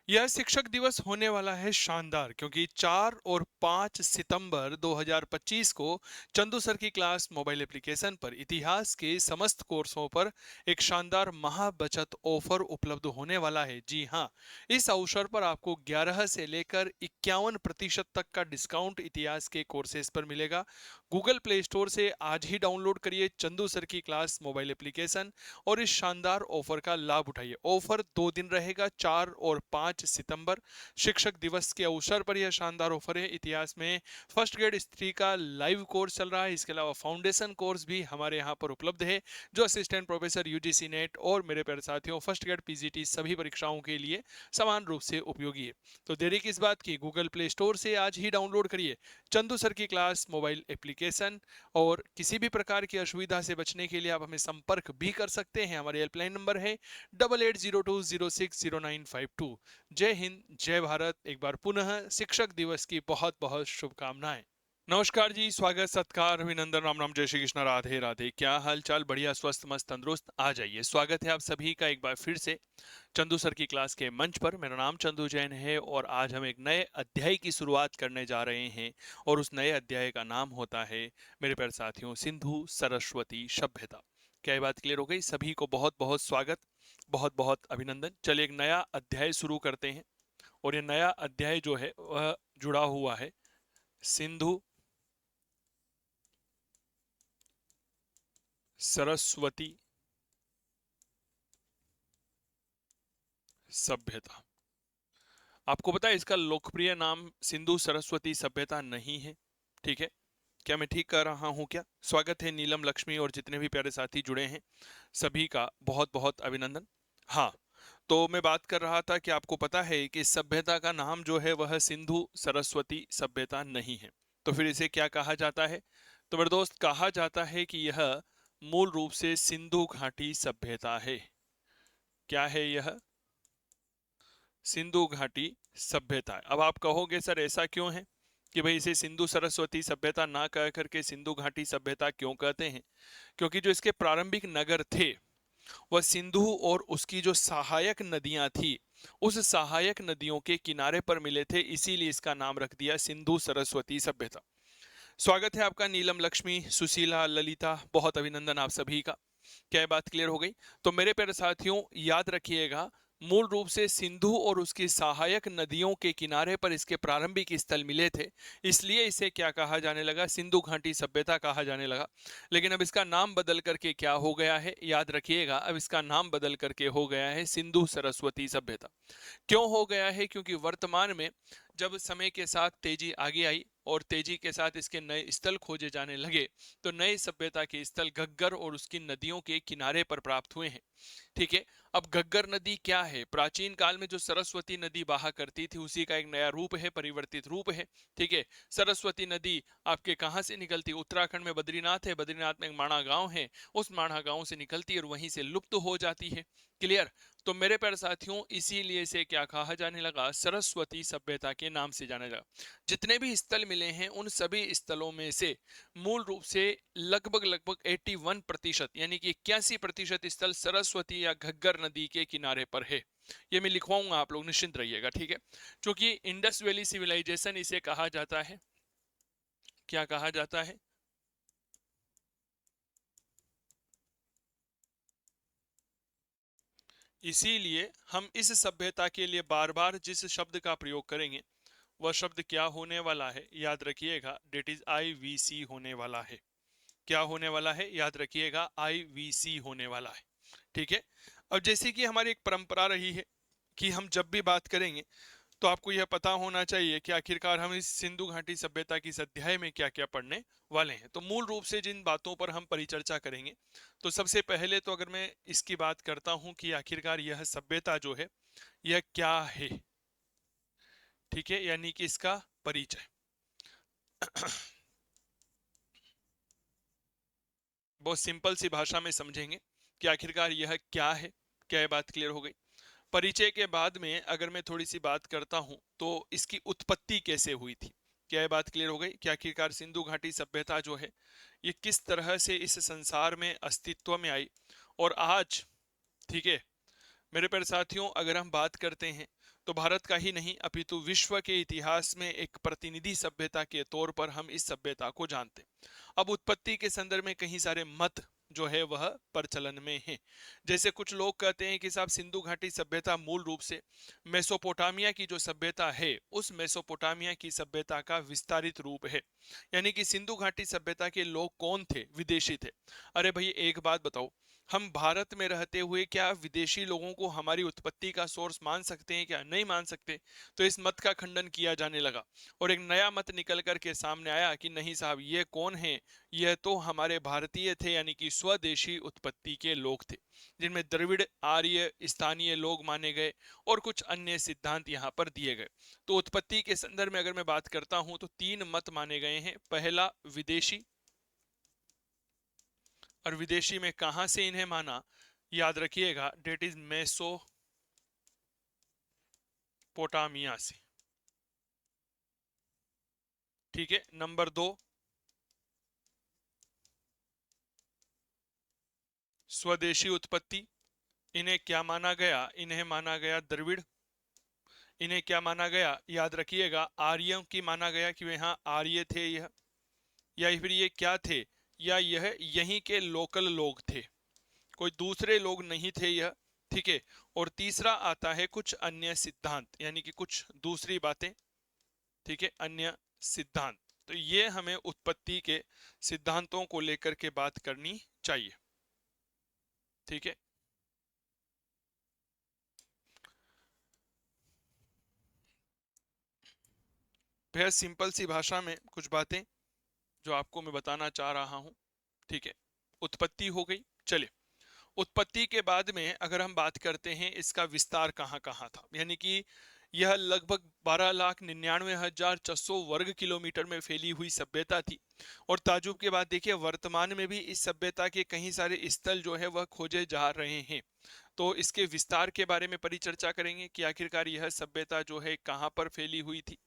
यह शिक्षक दिवस होने वाला है शानदार, क्योंकि 4 और 5 सितंबर 2025 को चंदू सर की क्लास मोबाइल एप्लीकेशन पर इतिहास के समस्त कोर्सों पर एक शानदार महाबचत ऑफर उपलब्ध होने वाला है। जी हाँ, इस अवसर पर आपको 11 से लेकर 51% तक का डिस्काउंट इतिहास के कोर्सेज पर मिलेगा। गूगल प्ले स्टोर से आज ही डाउनलोड करिए चंदू सर की क्लास मोबाइल एप्लीकेशन और इस शानदार ऑफर का लाभ उठाइए। ऑफर 2 दिन रहेगा, 4 और 5 सितंबर, शिक्षक दिवस के अवसर पर यह शानदार ऑफर है। इतिहास में फर्स्ट ग्रेड हिस्ट्री का लाइव कोर्स चल रहा है। इसके अलावा फाउंडेशन कोर्स भी हमारे यहाँ पर उपलब्ध है, जो असिस्टेंट प्रोफेसर यूजीसी नेट और मेरे प्यारे साथियों फर्स्ट ग्रेड पीजीटी सभी परीक्षाओं के लिए समान रूप से उपयोगी है। तो देरी किस बात की, गूगल प्ले स्टोर से आज ही डाउनलोड करिए चंदू सर की क्लास मोबाइल एप्लीकेशन। और किसी भी प्रकार की असुविधा से बचने के लिए आप हमें संपर्क भी कर सकते हैं। हमारे हेल्पलाइन नंबर है 8802060952। जय हिंद, जय भारत। एक बार पुनः शिक्षक दिवस की बहुत बहुत शुभकामनाएं। नमस्कार जी, स्वागत, सत्कार, अभिनंदन, राम राम, जय श्री कृष्ण, राधे राधे। क्या हाल चाल? बढ़िया, स्वस्थ, मस्त, तंदुरुस्त। आ जाइए, स्वागत है आप सभी का एक बार फिर से चंदू सर की क्लास के मंच पर। मेरा नाम चंदू जैन है और आज हम एक नए अध्याय की शुरुआत करने जा रहे हैं और उस नए अध्याय का नाम होता है, मेरे प्यारे साथियों, सिंधु सरस्वती सभ्यता। क्या ये बात क्लियर हो गई? सभी को बहुत बहुत स्वागत, बहुत बहुत अभिनंदन। चलिए एक नया अध्याय शुरू करते हैं और ये नया अध्याय जो है वह जुड़ा हुआ है सिंधु सरस्वती सभ्यता। आपको पता है इसका लोकप्रिय नाम सिंधु सरस्वती सभ्यता नहीं है, ठीक है? क्या मैं ठीक कर रहा हूं क्या? स्वागत है नीलम, लक्ष्मी और जितने भी प्यारे साथी जुड़े हैं, सभी का बहुत बहुत अभिनंदन। हाँ, तो मैं बात कर रहा था कि आपको पता है कि इस सभ्यता का नाम जो है वह सिंधु सरस्वती सभ्यता नहीं है। तो फिर इसे क्या कहा जाता है? तो मेरे दोस्त, कहा जाता है कि यह मूल रूप से सिंधु घाटी सभ्यता है। क्या है यह? सिंधु घाटी सभ्यता है। अब आप कहोगे सर ऐसा क्यों है कि भाई इसे सिंधु सरस्वती सभ्यता ना कह करके सिंधु घाटी सभ्यता क्यों कहते हैं? क्योंकि जो इसके प्रारंभिक नगर थे वह सिंधु और उसकी जो सहायक नदियां थी, उस सहायक नदियों के किनारे पर मिले थे, इसीलिए इसका नाम रख दिया सिंधु सरस्वती सभ्यता। स्वागत है आपका नीलम, लक्ष्मी, सुशीला, ललिता, बहुत अभिनंदन आप सभी का। क्या ये बात क्लियर हो गई? तो मेरे प्यारे साथियों, याद रखिएगा, मूल रूप से सिंधु और उसकी सहायक नदियों के किनारे पर इसके प्रारंभिक स्थल मिले थे, इसलिए इसे क्या कहा जाने लगा? सिंधु घाटी सभ्यता कहा जाने लगा। लेकिन अब इसका नाम बदल करके क्या हो गया है? याद रखिएगा, अब इसका नाम बदल करके हो गया है सिंधु सरस्वती सभ्यता। क्यों हो गया है? क्योंकि वर्तमान में जब समय के साथ तेजी आगे आई और तेजी के साथ इसके नए स्थल खोजे जाने लगे, तो नई सभ्यता के स्थल घग्गर और उसकी नदियों के किनारे पर प्राप्त हुए हैं। ठीक है। अब घग्गर नदी क्या है? प्राचीन काल में जो सरस्वती नदी बहा करती थी उसी का एक नया रूप है, परिवर्तित रूप है। ठीक है। सरस्वती नदी आपके कहां से निकलती? उत्तराखंड में बद्रीनाथ है, बद्रीनाथ में एक माणा गांव है, उस माणा गांव से निकलती है और वहीं से लुप्त हो जाती है। क्लियर? तो मेरे प्यारे साथियों, इसीलिए इसे क्या कहा जाने लगा? सरस्वती सभ्यता के नाम से जाना लगा। जितने भी स्थल मिले हैं उन सभी स्थलों में से मूल रूप से लगभग लगभग 81% यानी कि 81% स्थल सरस्वती या घग्गर नदी के किनारे पर है। ये मैं लिखवाऊंगा, आप लोग निश्चिंत रहिएगा, ठीक है? क्योंकि इंडस वैली सिविलाइजेशन इसे कहा जाता है। क्या कहा जाता है? इसीलिए हम इस सभ्यता के लिए बार बार जिस शब्द का प्रयोग करेंगे वह शब्द क्या होने वाला है? याद रखिएगा, डेट इज IVC होने वाला है। क्या होने वाला है? याद रखिएगा, IVC होने वाला है। ठीक है। अब जैसे कि हमारी एक परंपरा रही है कि हम जब भी बात करेंगे तो आपको यह पता होना चाहिए कि आखिरकार हम इस सिंधु घाटी सभ्यता की इस अध्याय में क्या क्या पढ़ने वाले हैं। तो मूल रूप से जिन बातों पर हम परिचर्चा करेंगे, तो सबसे पहले तो अगर मैं इसकी बात करता हूं कि आखिरकार यह सभ्यता जो है यह क्या है, ठीक है, यानी कि इसका परिचय। बहुत सिंपल सी भाषा में समझेंगे कि आखिरकार यह क्या है। क्या ये बात क्लियर हो गई? परिचय के बाद में अगर मैं थोड़ी सी बात करता हूं तो इसकी उत्पत्ति कैसे हुई थी। क्या ये बात क्लियर हो गई कि आखिरकार सिंधु घाटी सभ्यता जो है ये किस तरह से इस संसार में अस्तित्व में आई और आज, ठीक है, मेरे प्यारे साथियों, अगर हम बात करते हैं तो भारत का ही नहीं अपितु विश्व के इतिहास में एक प्रतिनिधि सभ्यता के तौर पर हम इस सभ्यता को जानते हैं। अब उत्पत्ति के संदर्भ में कई सारे मत जो है वह प्रचलन में है। जैसे कुछ लोग कहते हैं कि साहब सिंधु घाटी सभ्यता मूल रूप से मेसोपोटामिया की जो सभ्यता है उस मेसोपोटामिया की सभ्यता का विस्तारित रूप है। यानी कि सिंधु घाटी सभ्यता के लोग कौन थे? विदेशी थे। अरे भाई एक बात बताओ, हम भारत में रहते हुए क्या विदेशी लोगों को हमारी उत्पत्ति का सोर्स मान सकते हैं? क्या नहीं मान सकते? तो इस मत का खंडन किया जाने लगा और एक नया मत निकल करके सामने आया कि नहीं साहब, ये कौन है? यह तो हमारे भारतीय थे, यानी कि स्वदेशी उत्पत्ति के लोग थे, जिनमें द्रविड़, आर्य, स्थानीय लोग माने गए और कुछ अन्य सिद्धांत यहाँ पर दिए गए। तो उत्पत्ति के संदर्भ में अगर मैं बात करता हूं तो तीन मत माने गए हैं। पहला विदेशी, और विदेशी में कहां से इन्हें माना? याद रखिएगा, डेट इज मेसोपोटामिया से। ठीक है। नंबर 2, स्वदेशी उत्पत्ति। इन्हें क्या माना गया? इन्हें माना गया द्रविड़। इन्हें क्या माना गया? याद रखिएगा, आर्यों की माना गया कि वे हाँ आर्य थे यह, या फिर ये क्या थे, या यह यहीं के लोकल लोग थे, कोई दूसरे लोग नहीं थे यह। ठीक है। और तीसरा आता है कुछ अन्य सिद्धांत, यानी कि कुछ दूसरी बातें। ठीक है, अन्य सिद्धांत। तो ये हमें उत्पत्ति के सिद्धांतों को लेकर के बात करनी चाहिए। ठीक है। बेहद सिंपल सी भाषा में कुछ बातें जो आपको मैं बताना चाह रहा हूं। ठीक है, उत्पत्ति हो गई। चलिए, उत्पत्ति के बाद में अगर हम बात करते हैं इसका विस्तार कहाँ कहाँ था, यानी कि यह लगभग 12,99,400 वर्ग किलोमीटर में फैली हुई सभ्यता थी। और ताजुब के बाद देखिए, वर्तमान में भी इस सभ्यता के कई सारे स्थल जो है वह खोजे जा रहे हैं। तो इसके विस्तार के बारे में परिचर्चा करेंगे कि आखिरकार यह सभ्यता जो है कहाँ पर फैली हुई थी।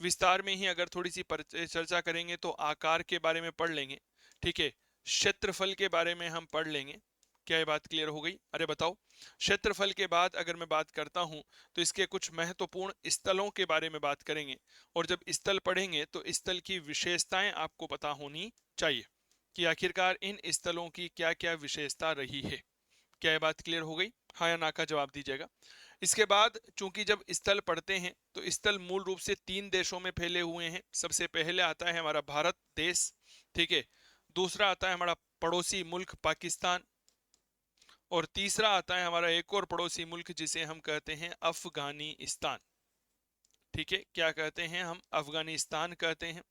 विस्तार में ही अगर थोड़ी सी चर्चा करेंगे तो आकार के बारे में पढ़ लेंगे। ठीक है, क्षेत्रफल के बारे में हम पढ़ लेंगे। क्या ये बात क्लियर हो गई? अरे बताओ। क्षेत्रफल के बाद अगर मैं बात करता हूं तो इसके कुछ महत्वपूर्ण स्थलों के बारे में बात करेंगे। और जब स्थल पढ़ेंगे तो स्थल की विशेषताएं आपको पता होनी चाहिए कि आखिरकार इन स्थलों की क्या क्या विशेषता रही है। क्या ये बात क्लियर हो गई? हाँ या ना का जवाब दीजिएगा। इसके बाद चूंकि जब स्थल पढ़ते हैं तो स्थल मूल रूप से 3 देशों में फैले हुए हैं। सबसे पहले आता है हमारा भारत देश। ठीक है। दूसरा आता है हमारा पड़ोसी मुल्क पाकिस्तान। और तीसरा आता है हमारा एक और पड़ोसी मुल्क जिसे हम कहते हैं अफगानिस्तान। ठीक है, क्या कहते हैं हम? अफगानिस्तान कहते हैं।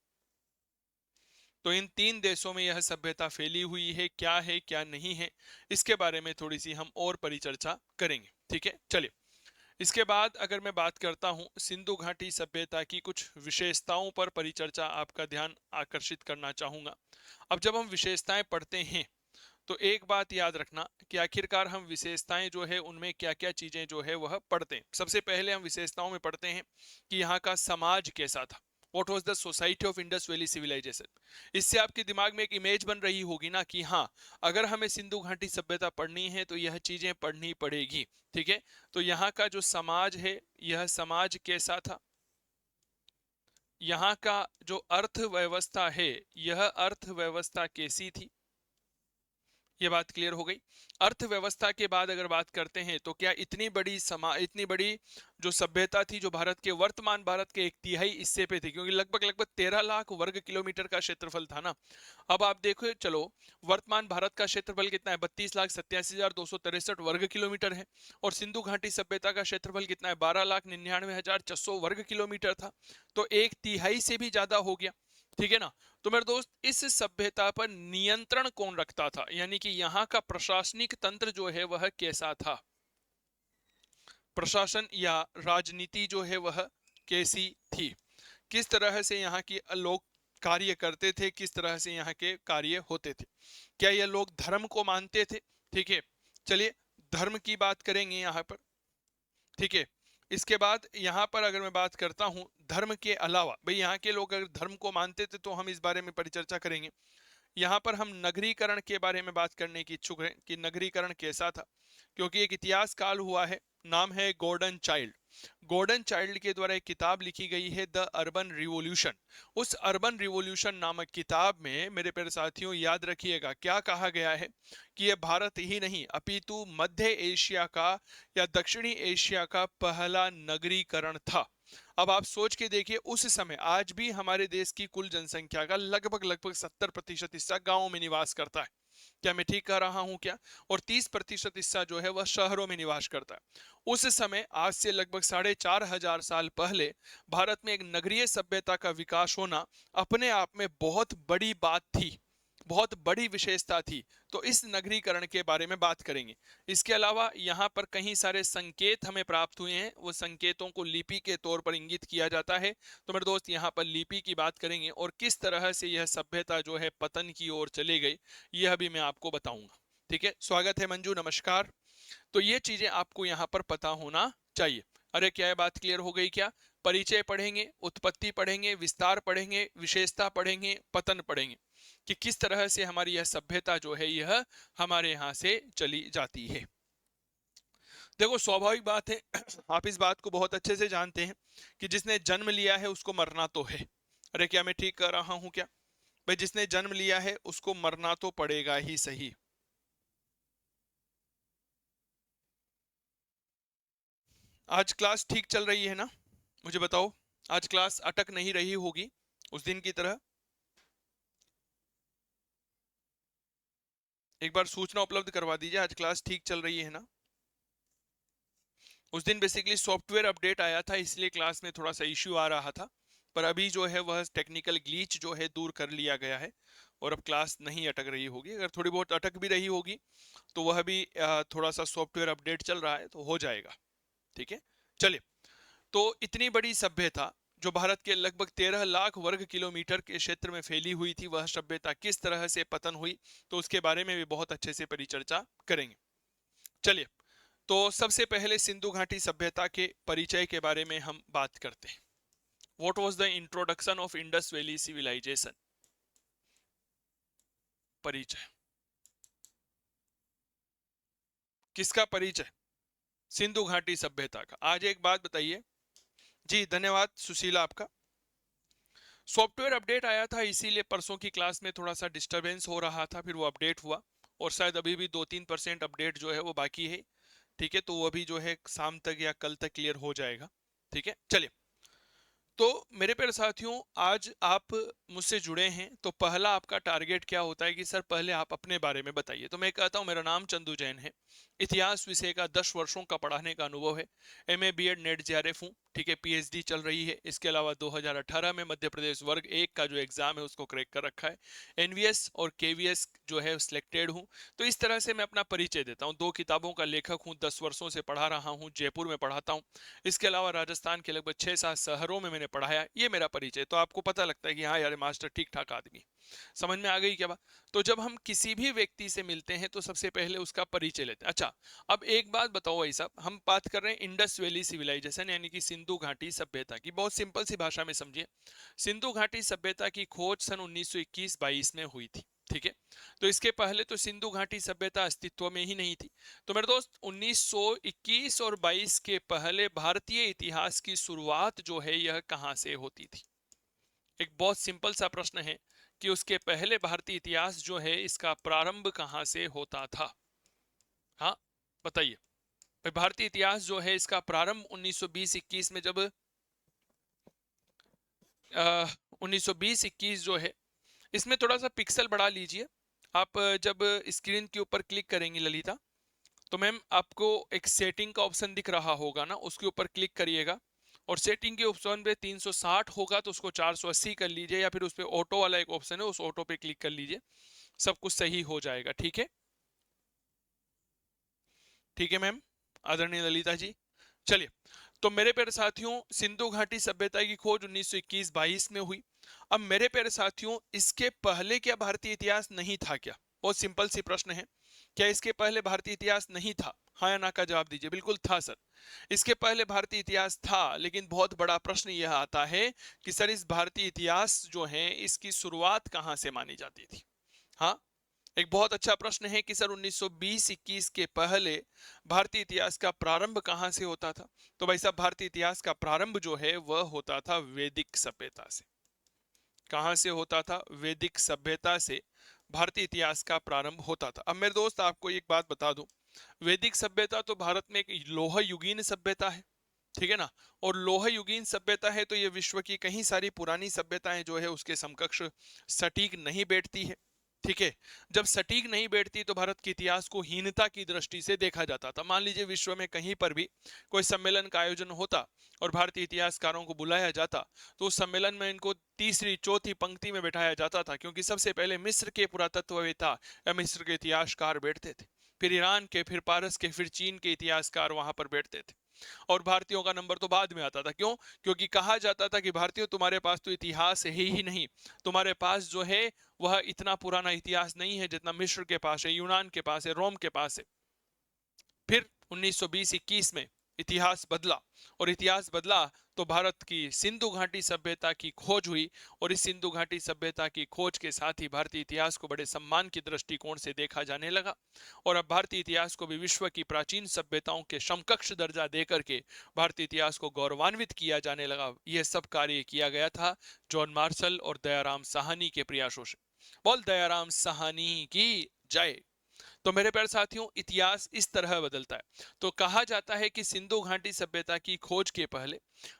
तो इन 3 देशों में यह सभ्यता फैली हुई है। क्या है क्या नहीं है, इसके बारे में थोड़ी सी हम और परिचर्चा करेंगे। ठीक है, चलिए। इसके बाद अगर मैं बात करता हूं सिंधु घाटी सभ्यता की कुछ विशेषताओं पर परिचर्चा आपका ध्यान आकर्षित करना चाहूंगा। अब जब हम विशेषताएं पढ़ते हैं तो एक बात याद रखना कि आखिरकार हम विशेषताएं जो है उनमें क्या क्या चीजें जो है वह पढ़ते हैं। सबसे पहले हम विशेषताओं में पढ़ते हैं कि यहाँ का समाज कैसा था। What was the society of Indus Valley Civilization? इससे आपके दिमाग में एक इमेज बन रही होगी ना कि हाँ, अगर हमें सिंधु घाटी सभ्यता पढ़नी है तो यह चीजें पढ़नी पड़ेगी। ठीक है। तो यहाँ का जो समाज है, यह समाज कैसा था? यहाँ का जो अर्थव्यवस्था है, यह अर्थव्यवस्था कैसी थी? ये बात क्लियर हो गई। अर्थव्यवस्था के बाद अगर बात करते हैं तो क्या इतनी बड़ी जो सभ्यता थी, जो भारत के वर्तमान भारत के 1/3 हिस्से पे थी, क्योंकि लगभग लगभग 13 लाख वर्ग किलोमीटर का क्षेत्रफल था ना। अब आप देखो, चलो, वर्तमान भारत का क्षेत्रफल कितना है? 32,87,263 वर्ग किलोमीटर है। और सिंधु घाटी सभ्यता का क्षेत्रफल कितना है? 12,99,400 वर्ग किलोमीटर था। तो 1/3 से भी ज्यादा हो गया। ठीक है ना। तो मेरे दोस्त, इस सभ्यता पर नियंत्रण कौन रखता था, यानी कि यहाँ का प्रशासनिक तंत्र जो है वह कैसा था? प्रशासन या राजनीति जो है वह कैसी थी? किस तरह से यहाँ की लोग कार्य करते थे, किस तरह से यहाँ के कार्य होते थे? क्या ये लोग धर्म को मानते थे? ठीक है, चलिए धर्म की बात करेंगे यहाँ पर। ठीक है। इसके बाद यहाँ पर अगर मैं बात करता हूँ धर्म के अलावा, भाई यहाँ के लोग अगर धर्म को मानते थे तो हम इस बारे में परिचर्चा करेंगे। यहाँ पर हम नगरीकरण के बारे में बात करने की इच्छुक हैं कि नगरीकरण कैसा था, क्योंकि एक इतिहास काल हुआ है, नाम है गोल्डन चाइल्ड। गॉर्डन चाइल्ड के द्वारा एक किताब लिखी गई है, द अर्बन रिवॉल्यूशन। उस अर्बन रिवॉल्यूशन नामक किताब में मेरे प्यारे साथियों याद रखिएगा क्या कहा गया है कि यह भारत ही नहीं अपितु मध्य एशिया का या दक्षिणी एशिया का पहला नगरीकरण था। अब आप सोच के देखिए, उस समय आज भी हमारे देश की कुल जनसंख्या का लगभग लगभग 70% हिस्सा गांवों में निवास करता है। क्या मैं ठीक कह रहा हूं क्या? और 30% हिस्सा जो है वह शहरों में निवास करता है। उस समय आज से लगभग 4,500 साल पहले भारत में एक नगरीय सभ्यता का विकास होना अपने आप में बहुत बड़ी बात थी, बहुत बड़ी विशेषता थी। तो इस नगरीकरण के बारे में बात करेंगे। इसके अलावा यहाँ पर कई सारे संकेत हमें प्राप्त हुए हैं, वो संकेतों को लिपि के तौर पर इंगित किया जाता है। तो मेरे दोस्त यहाँ पर लिपि की बात करेंगे और किस तरह से यह सभ्यता जो है पतन की ओर चली गई, यह भी मैं आपको बताऊंगा। ठीक है, स्वागत है मंजू, नमस्कार। तो ये चीजें आपको यहाँ पर पता होना चाहिए। अरे क्या ये बात क्लियर हो गई क्या? परिचय पढ़ेंगे, उत्पत्ति पढ़ेंगे, विस्तार पढ़ेंगे, विशेषता पढ़ेंगे, पतन पढ़ेंगे कि किस तरह से हमारी यह सभ्यता जो है यह हमारे यहाँ से चली जाती है। देखो स्वाभाविक बात है आप इस बात को बहुत अच्छे से जानते हैं कि जिसने जन्म लिया है उसको मरना तो है। अरे क्या मैं ठीक कर रहा हूं क्या? भाई जिसने जन्म लिया है उसको मरना तो पड़ेगा ही सही। आज क्लास ठीक चल रही है ना? मुझे बताओ, आज क्लास अटक नहीं रही होगी उस दिन की तरह? एक बार सूचना उपलब्ध करवा दीजिए, आज क्लास ठीक चल रही है ना? उस दिन बेसिकली सॉफ्टवेयर अपडेट आया था, इसलिए क्लास में थोड़ा सा इश्यू आ रहा था, पर अभी जो है वह टेक्निकल ग्लीच जो है दूर कर लिया गया है और अब क्लास नहीं अटक रही होगी। अगर थोड़ी बहुत अटक भी रही होगी तो वह भी थोड़ा सा सॉफ्टवेयर अपडेट चल रहा है तो हो जाएगा। ठीक है, चलिए। तो इतनी बड़ी सभ्यता जो भारत के लगभग 13 लाख वर्ग किलोमीटर के क्षेत्र में फैली हुई थी, वह सभ्यता किस तरह से पतन हुई, तो उसके बारे में भी बहुत अच्छे से परिचर्चा करेंगे। चलिए, तो सबसे पहले सिंधु घाटी सभ्यता के परिचय के बारे में हम बात करते हैं। What was the introduction of Indus Valley Civilisation? परिचय किसका परिचय? सिंधु घाटी सभ्यता का। आज एक बात बताइए जी, धन्यवाद सुशीला आपका। सॉफ्टवेयर अपडेट आया था इसीलिए परसों की क्लास में थोड़ा सा डिस्टरबेंस हो रहा था, फिर वो अपडेट हुआ और शायद अभी भी 2-3% अपडेट जो है वो बाकी है। ठीक है, तो वो अभी जो है शाम तक या कल तक क्लियर हो जाएगा। ठीक है, चलिए। तो मेरे प्यारे साथियों, आज आप मुझसे जुड़े हैं तो पहला आपका टारगेट क्या होता है कि सर पहले आप अपने बारे में बताइए। तो मैं कहता हूं मेरा नाम चंदू जैन है, इतिहास विषय का 10 वर्षों का पढ़ाने का अनुभव है, एमए बीएड नेट जेआरएफ हूँ। ठीक है, पीएचडी चल रही है। इसके अलावा 2018 में मध्य प्रदेश वर्ग 1 का जो एग्जाम है उसको क्रैक कर रखा है, एनवीएस और केवीएस जो है सिलेक्टेड हूँ। तो इस तरह से मैं अपना परिचय देता हूँ। 2 किताबों का लेखक हूँ, 10 वर्षों से पढ़ा रहा हूँ, जयपुर में पढ़ाता हूँ। इसके अलावा राजस्थान के लगभग 6-7 शहरों में मैंने पढ़ाया। ये मेरा परिचय। तो आपको पता लगता है कि हाँ यार मास्टर ठीक ठाक आदमी। समझ में आ गई क्या बात? तो जब हम किसी भी व्यक्ति से मिलते हैं तो सबसे पहले उसका परिचय लेते हैं। अच्छा, अब एक बात बताओ भाई साहब, हम बात कर रहे हैं इंडस वैली सिविलाइजेशन यानी कि सिंधु घाटी सभ्यता की। बहुत सिंपल सी भाषा में समझिए, सिंधु घाटी सभ्यता की खोज सन 1921-22 में हुई थी। ठीक है, तो इसके पहले तो सिंधु घाटी सभ्यता अस्तित्व में ही नहीं थी। तो मेरे दोस्त 1921 और 22 के पहले भारतीय इतिहास की शुरुआत जो है यह कहां से होती थी? एक बहुत सिंपल सा प्रश्न है कि उसके पहले भारतीय इतिहास जो है इसका प्रारंभ कहां से होता था? हाँ बताइए भाई। भारतीय इतिहास जो है इसका प्रारंभ 1920-21 में जब 1920-21 जो है, इसमें थोड़ा सा पिक्सल बढ़ा लीजिए आप। जब स्क्रीन के ऊपर क्लिक करेंगी ललिता, तो मैम आपको एक सेटिंग का ऑप्शन दिख रहा होगा ना, उसके ऊपर क्लिक करिएगा और सेटिंग के ऑप्शन पे 360 होगा तो उसको 480 कर लीजिए, या फिर उस पे ऑटो वाला एक ऑप्शन है उस ऑटो पे क्लिक कर लीजिए, सब कुछ सही हो जाएगा। ठीक है, ठीक है मैम, आदरणीय ललिता जी। चलिए, तो मेरे प्यारे साथियों, सिंधु घाटी सभ्यता की खोज 1921-22 में हुई। अब मेरे प्यारे साथियों, इसके पहले क्या भारतीय इतिहास नहीं था क्या? बहुत सिंपल सी प्रश्न है, क्या इसके पहले भारतीय इतिहास नहीं था? हाँ या ना का जवाब दीजिए। बिल्कुल था सर, इसके पहले भारतीय इतिहास था, लेकिन बहुत बड़ा प्रश्न यह आता है कि सर इस भारतीय इतिहास जो है इसकी शुरुआत कहां से मानी जाती थी? हाँ, एक बहुत अच्छा प्रश्न है कि सर 1920-21 के पहले भारतीय इतिहास का प्रारंभ कहां से होता था? तो भाई साहब, भारतीय इतिहास का प्रारंभ जो है वह होता था वैदिक सभ्यता से। कहां से होता था? वैदिक सभ्यता से भारतीय इतिहास का प्रारंभ होता था। अब मेरे दोस्त, आपको एक बात बता दूं, वैदिक सभ्यता तो भारत में एक लोह युगीन सभ्यता है, ठीक है ना। और लोह युगीन सभ्यता है तो ये विश्व की कई सारी पुरानी सभ्यताएं जो है उसके समकक्ष सटीक नहीं बैठती है, ठीक है। जब सटीक नहीं बैठती तो भारत के इतिहास को हीनता की दृष्टि से देखा जाता था। मान लीजिए विश्व में कहीं पर भी कोई सम्मेलन का आयोजन होता और भारतीय इतिहासकारों को बुलाया जाता, तो उस सम्मेलन में इनको तीसरी चौथी पंक्ति में बैठाया जाता था, क्योंकि सबसे पहले मिस्र के पुरातत्ववेत्ता या मिस्र के इतिहासकार बैठते थे, फिर ईरान के, फिर पारस के, फिर चीन के इतिहासकार वहां पर बैठते थे, और भारतीयों का नंबर तो बाद में आता था। क्यों? क्योंकि कहा जाता था कि भारतीयों, तुम्हारे पास तो इतिहास है ही नहीं, तुम्हारे पास जो है वह इतना पुराना इतिहास नहीं है जितना मिस्र के पास है, यूनान के पास है, रोम के पास है। फिर 1920-21 में इतिहास बदला, और इतिहास बदला तो भारत की सिंधु घाटी सभ्यता की खोज हुई, और इस सिंधु घाटी सभ्यता की खोज के साथ ही भारतीय इतिहास को बड़े सम्मान के दृष्टिकोण से देखा जाने लगा, और अब भारतीय इतिहास को भी विश्व की प्राचीन सभ्यताओं के समकक्ष दर्जा देकर के भारतीय इतिहास को गौरवान्वित किया जाने लगा। यह सब कार्य किया गया था जॉन मार्शल और दयाराम साहनी के प्रयासों से। बोल दयाराम साहनी की जय। तो मेरे प्यारे साथियों, इतिहास इस तरह बदलता है। तो कहा जाता है कि सिंधु घाटी सभ्यता की खोज के पहले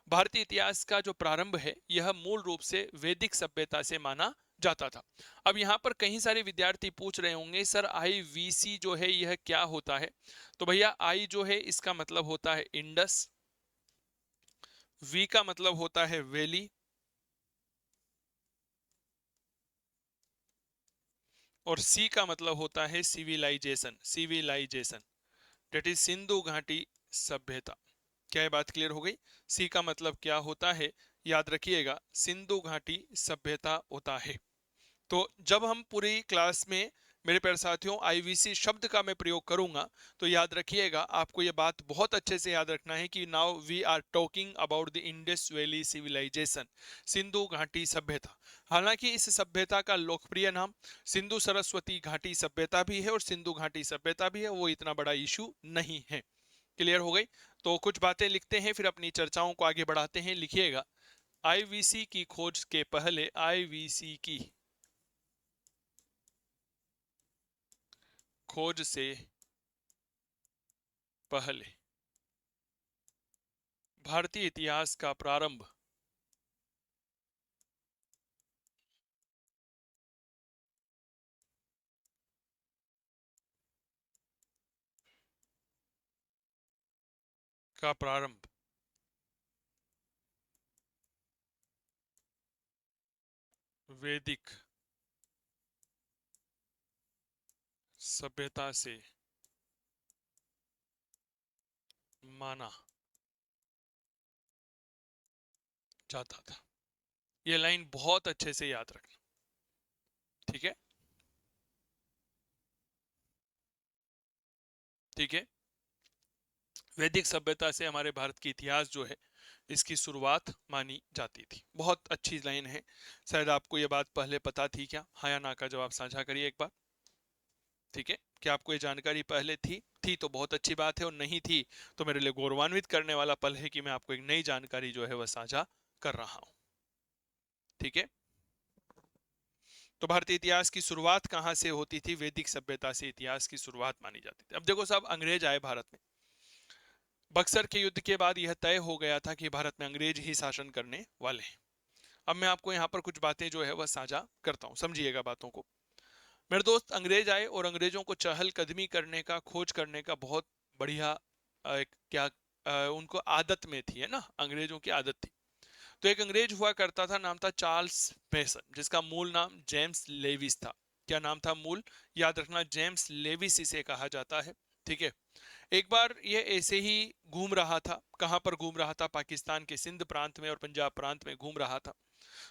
भारतीय इतिहास का जो प्रारंभ है यह मूल रूप से वैदिक सभ्यता से माना जाता था। अब यहाँ पर कई सारे विद्यार्थी पूछ रहे होंगे, सर आईवीसी जो है यह क्या होता है? तो भैया, आई जो है इसका मतलब होता है इंडस, वी का मतलब होता है वैली, और सी का मतलब होता है civilisation. Civilisation that is Sindhu घाटी सभ्यता। क्या ये बात क्लियर हो गई? सी का मतलब क्या होता है? याद रखिएगा, सिंधु घाटी सभ्यता होता है। तो जब हम पूरी क्लास में, मेरे प्यारे साथियों, आईवीसी शब्द का मैं प्रयोग करूंगा, तो याद रखिएगा, आपको ये बात बहुत अच्छे से याद रखना है कि now we are talking about the Indus Valley Civilisation, Sindhu घाटी सभ्यता। हालांकि इस सभ्यता का लोकप्रिय नाम सिंधु सरस्वती घाटी सभ्यता भी है, और सिंधु घाटी सभ्यता भी है, वो इतना बड़ा इशू नहीं है। क्लियर हो गई? तो कुछ बातें लिखते हैं, फिर अपनी चर्चाओं को आगे बढ़ाते हैं। लिखिएगा, आईवीसी की खोज के पहले, आईवीसी की खोज से पहले भारतीय इतिहास का प्रारंभ का प्रारंभ वैदिक सभ्यता से माना जाता था। यह लाइन बहुत अच्छे से याद रखना, ठीक है? ठीक है। वैदिक सभ्यता से हमारे भारत की इतिहास जो है इसकी शुरुआत मानी जाती थी। बहुत अच्छी लाइन है। शायद आपको यह बात पहले पता थी क्या? हाँ या ना का जवाब साझा करिए एक बार। ठीक है, क्या आपको ये जानकारी पहले थी? थी तो बहुत अच्छी बात है, और नहीं थी तो मेरे लिए गौरवान्वित करने वाला पल है कि मैं आपको एक नई जानकारी जो है वह साझा कर रहा हूं। ठीक है। तो भारतीय इतिहास की शुरुआत कहां से होती थी? वैदिक सभ्यता से इतिहास की शुरुआत मानी जाती थी। अब देखो साहब, अंग्रेज आए भारत में। बक्सर के युद्ध के बाद यह तय हो गया था कि भारत में अंग्रेज ही शासन करने वाले हैं। अब मैं आपको यहाँ पर कुछ बातें जो है वह साझा करता हूँ, समझिएगा बातों को। मेरे दोस्त, अंग्रेज आए और अंग्रेजों को चहलकदमी करने का, खोज करने का बहुत बढ़िया क्या उनको आदत में थी, है ना, अंग्रेजों की आदत थी। तो एक अंग्रेज हुआ करता था, नाम था चार्ल्स मेसन, जिसका मूल नाम जेम्स लेविस था। क्या नाम था मूल? याद रखना, जेम्स लेविस इसे कहा जाता है। ठीक है। एक बार ये ऐसे ही घूम रहा था। कहां पर घूम रहा था? पाकिस्तान के सिंध प्रांत में और पंजाब प्रांत में घूम रहा था।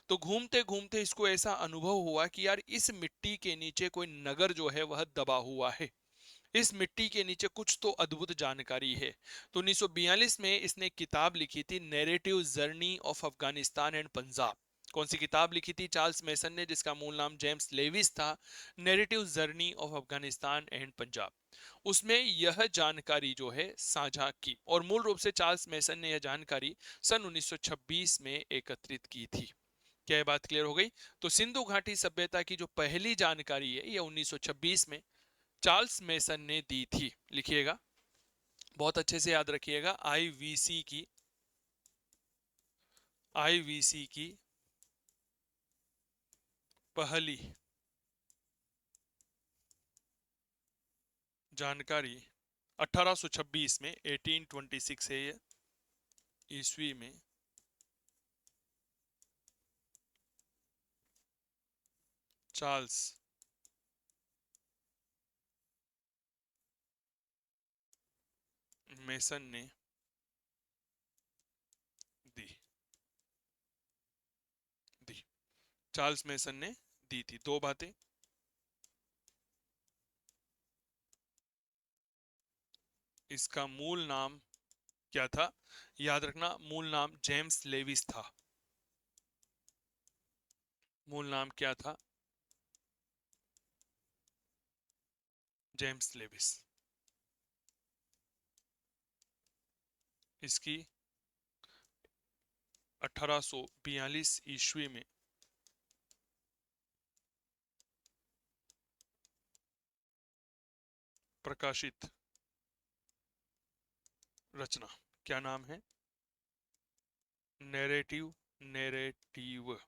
तो घूमते घूमते इसको ऐसा अनुभव हुआ कि यार, इस मिट्टी के नीचे कोई नगर जो है वह दबा हुआ है, इस मिट्टी के नीचे कुछ तो अद्भुत जानकारी है। तो 1942 में इसने एक किताब लिखी थी, narrative journey of Afghanistan and Punjab. कौन सी किताब लिखी थी चार्ल्स मेसन ने, जिसका मूल नाम जेम्स लेविस था, narrative journey of Afghanistan and Punjab. उसमें यह जानकारी जो है साझा की, और मूल रूप से चार्ल्स मेसन ने यह जानकारी सन 1926 में एकत्रित की थी। क्या ये बात क्लियर हो गई? तो सिंधु घाटी सभ्यता की जो पहली जानकारी है, यह 1926 में चार्ल्स मेसन ने दी थी। लिखिएगा, बहुत अच्छे से याद रखिएगा, आईवीसी की पहली जानकारी 1826 में, 1826 है ये, ईस्वी में चार्ल्स मेसन ने दी दी चार्ल्स मेसन ने दी थी। दो बातें, इसका मूल नाम क्या था? याद रखना, मूल नाम जेम्स लेविस था। मूल नाम क्या था? James Lewis. इसकी 1842 ईस्वी में प्रकाशित रचना, क्या नाम है? Narrative narrative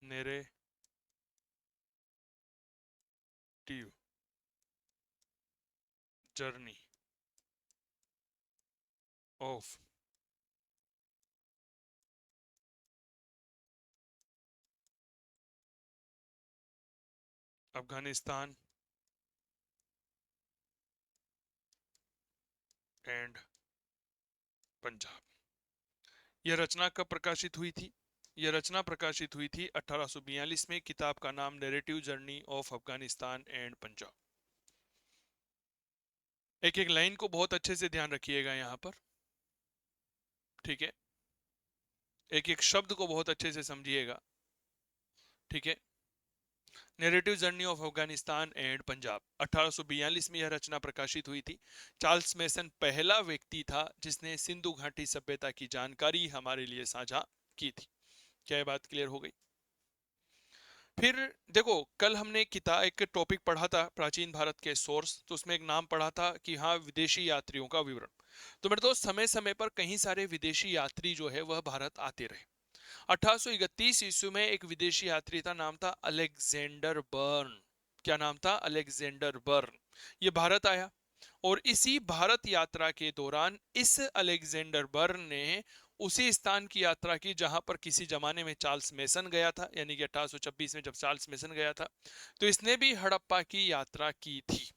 narrative journey of Afghanistan and Punjab. यह रचना कब प्रकाशित हुई थी? यह रचना प्रकाशित हुई थी 1842 में। किताब का नाम narrative journey of Afghanistan and Punjab. एक एक लाइन को बहुत अच्छे से ध्यान रखिएगा यहां पर, ठीक है? एक एक शब्द को बहुत अच्छे से समझिएगा, ठीक है? Narrative journey of Afghanistan and Punjab, 1842 में यह रचना प्रकाशित हुई थी। चार्ल्स मेसन पहला व्यक्ति था जिसने सिंधु घाटी सभ्यता की जानकारी हमारे लिए साझा की थी। क्या ये बात क्लियर हो गई? फिर देखो, कल हमने किताब एक टॉपिक पढ़ा था, प्राचीन भारत के सोर्स, तो उसमें एक नाम पढ़ा था कि हाँ, विदेशी यात्रियों का विवरण। तो मेरे दोस्त, समय समय पर कई सारे विदेशी यात्री जो है वह भारत आते रहे। 1831 ईस्वी में एक विदेशी यात्री था, नाम था अलेक्जेंडर बर्न। क्या नाम था? Alexander burn. ये भारत आया, और इसी भारत यात्रा के दौरान इस अलेक्जेंडर बर्न ने उसी स्थान की यात्रा की जहां पर किसी जमाने में चार्ल्स मेसन गया था, यानी कि 1826 में जब चार्ल्स मेसन गया था, तो इसने भी हड़प्पा की यात्रा की थी।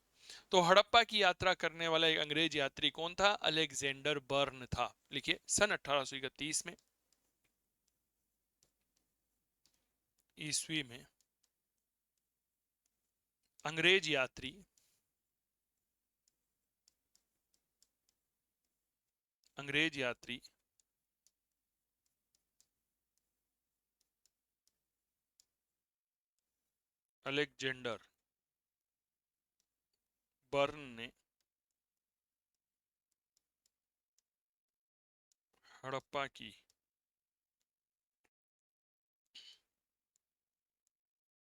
तो हड़प्पा की यात्रा करने वाला एक अंग्रेज यात्री कौन था? अलेक्जेंडर बर्न था। लिखिए, सन 1831 में, ईस्वी में, अंग्रेज यात्री अलेक्जेंडर बर्न ने हड़प्पा की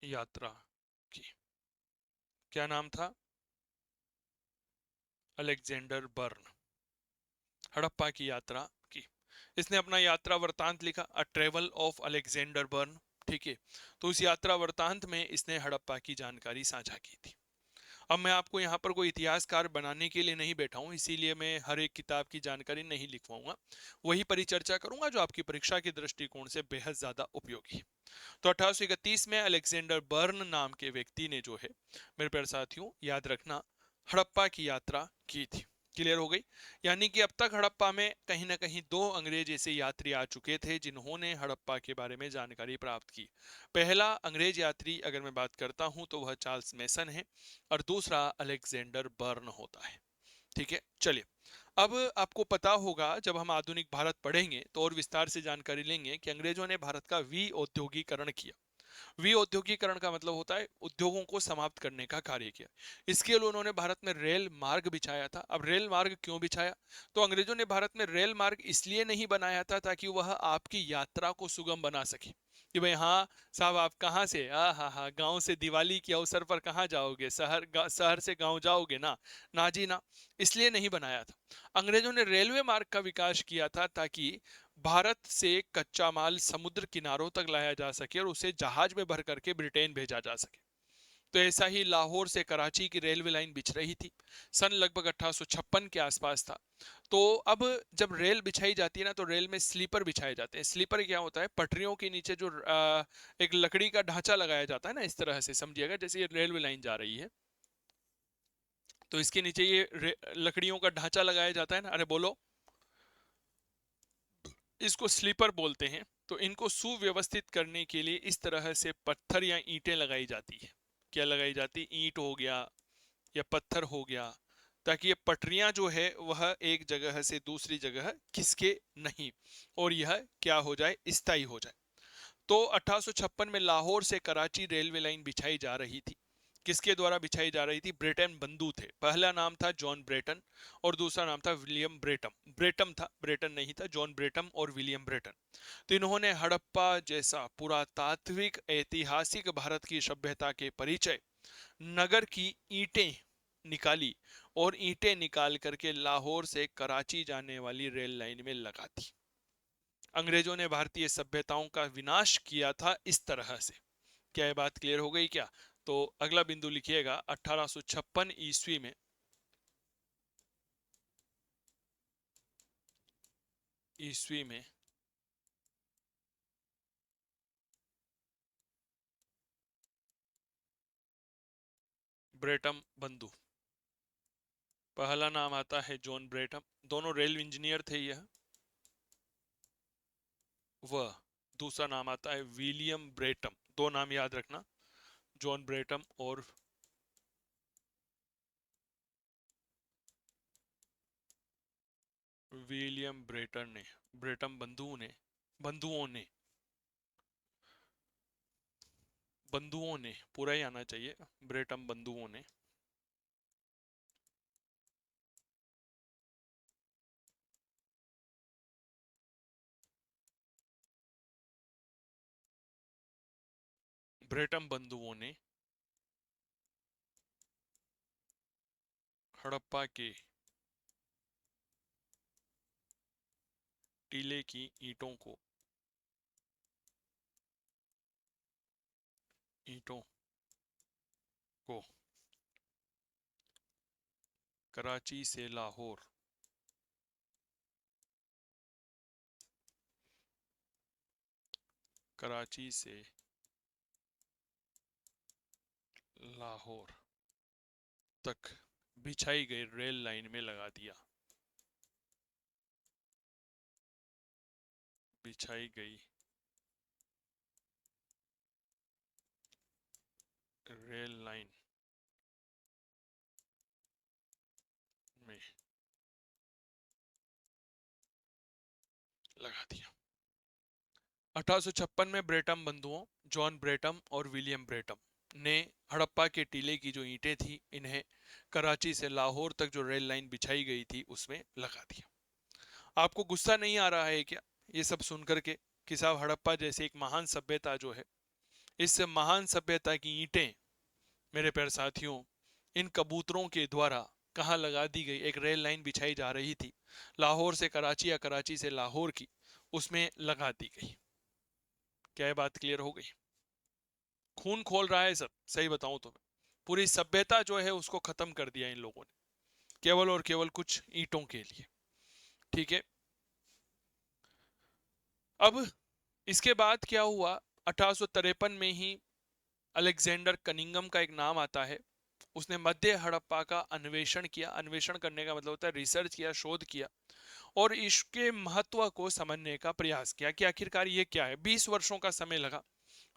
यात्रा की। क्या नाम था? Alexander burn. हड़प्पा की यात्रा की। इसने अपना यात्रा वृतांत लिखा, अ ट्रेवल ऑफ अलेक्जेंडर बर्न, ठीक है? तो उस यात्रा वृतांत में इसने हड़प्पा की जानकारी साझा की थी। अब मैं आपको यहाँ पर कोई इतिहासकार बनाने के लिए नहीं बैठा हूँ, इसीलिए मैं हर एक किताब की जानकारी नहीं लिखवाऊंगा, वही परिचर्चा करूंगा जो आपकी परीक्षा के दृष्टिकोण से बेहद ज्यादा उपयोगी है। तो 1831 में अलेक्जेंडर बर्न नाम के व्यक्ति ने जो है, मेरे प्यारे साथियों याद रखना, हड़प्पा की यात्रा की थी। क्लियर हो गई? यानी कि अब तक हड़प्पा में कहीं ना कहीं दो अंग्रेज ऐसे यात्री आ चुके थे जिन्होंने हड़प्पा के बारे में जानकारी प्राप्त की। पहला अंग्रेज यात्री अगर मैं बात करता हूं तो वह चार्ल्स मेसन है, और दूसरा अलेक्जेंडर बर्न होता है। ठीक है, चलिए अब आपको पता होगा, जब हम आधुनिक भारत पढ़ेंगे तो और विस्तार से जानकारी लेंगे कि अंग्रेजों ने भारत का विऔद्योगीकरण किया। विऔद्योगीकरण का मतलब होता है उद्योगों को समाप्त करने का कार्य किया। इसके लिए उन्होंने भारत में रेल मार्ग बिछाया था। अब रेल मार्ग क्यों बिछाया? तो अंग्रेजों ने भारत में रेल मार्ग इसलिए नहीं बनाया था ताकि वह आपकी यात्रा को सुगम बना सके, कि भाई हाँ साहब, आप कहाँ से, हाँ हाँ गांव से दिवाली के अवसर पर कहाँ जाओगे, शहर से गांव जाओगे ना, ना जी ना। इसलिए नहीं बनाया था। अंग्रेजों ने रेलवे मार्ग का विकास किया था ताकि भारत से कच्चा माल समुद्र किनारों तक लाया जा सके और उसे जहाज में भर करके ब्रिटेन भेजा जा सके। तो ऐसा ही लाहौर से कराची की रेलवे लाइन बिछ रही थी। सन लगभग 1856 के आसपास था। तो अब जब रेल बिछाई जाती है ना, तो रेल में स्लीपर बिछाए जाते हैं। स्लीपर क्या होता है? पटरियों के नीचे जो एक लकड़ी का ढांचा लगाया जाता है ना, इस तरह से समझिएगा जैसे ये रेलवे लाइन जा रही है, तो इसके नीचे ये लकड़ियों का ढांचा लगाया जाता है ना। अरे बोलो, इसको स्लीपर बोलते हैं। तो इनको सुव्यवस्थित करने के लिए इस तरह से पत्थर या ईंटें लगाई जाती है। क्या लगाई जाती? ईंट हो गया या पत्थर हो गया, ताकि ये पटरियां जो है वह एक जगह से दूसरी जगह खिसके नहीं, और यह क्या हो जाए, स्थायी हो जाए। तो 1856 में लाहौर से कराची रेलवे लाइन बिछाई जा रही थी। किसके द्वारा बिछाई जा रही थी? ब्रेटन बंधु थे। पहला नाम था जॉन ब्रेटन और दूसरा नाम था विलियम ब्रेटम। ब्रेटम था, ब्रेटन नहीं था। जॉन ब्रेटम और विलियम ब्रेटन। तो इन्होंने हड़प्पा जैसा पुरातात्विक ऐतिहासिक भारत की सभ्यता के परिचय नगर की ईंटें निकाली और ईंटें निकाल करके लाहौर से कराची जाने वाली रेल लाइन में लगा दी। अंग्रेजों ने भारतीय सभ्यताओं का विनाश किया था इस तरह से। क्या ये बात क्लियर हो गई क्या? तो अगला बिंदु लिखिएगा, 1856 ईस्वी में, ईस्वी में ब्रेटम बंधु। पहला नाम आता है जॉन ब्रेटम, दोनों रेल इंजीनियर थे यह। वह दूसरा नाम आता है विलियम ब्रेटम। दो नाम याद रखना, जॉन ब्रेटम और विलियम ब्रेटन ने, ब्रेटम बंधुओं ने बंधुओं ने पूरा ही आना चाहिए, ब्रेटम बंधुओं ने ब्रेटम बंधुओं ने हड़प्पा के टीले की ईंटों को कराची से लाहौर, कराची से लाहौर तक बिछाई गई रेल लाइन में लगा दिया। बिछाई गई रेल लाइन में लगा दिया। 1856 में ब्रेटम बंधुओं जॉन ब्रेटम और विलियम ब्रेटम ने हड़प्पा के टीले की जो ईंटें थी, इन्हें कराची से लाहौर तक जो रेल लाइन बिछाई गई थी उसमें लगा दिया। आपको गुस्सा नहीं आ रहा है क्या ये सब सुन करके, कि साहब हड़प्पा जैसे एक महान सभ्यता जो है, इस महान सभ्यता की ईंटें, मेरे प्यारे साथियों, इन कबूतरों के द्वारा कहाँ लगा दी गई? एक रेल लाइन बिछाई जा रही थी लाहौर से कराची या कराची से लाहौर की, उसमें लगा दी गई। क्या ये बात क्लियर हो गई? खून खोल रहा है सब, सही बताऊं तो मैं, पूरी सभ्यता जो है उसको खत्म कर दिया इन लोगों ने, केवल और केवल कुछ ईंटों के लिए। ठीक है। अब इसके बाद क्या हुआ? 1853 में ही अलेक्जेंडर कनिंगम का एक नाम आता है। उसने मध्य हड़प्पा का अन्वेषण किया। अन्वेषण करने का मतलब होता है रिसर्च किया, शोध किया, और इसके महत्व को समझने का प्रयास किया कि आखिरकार ये क्या है। 20 वर्षों का समय लगा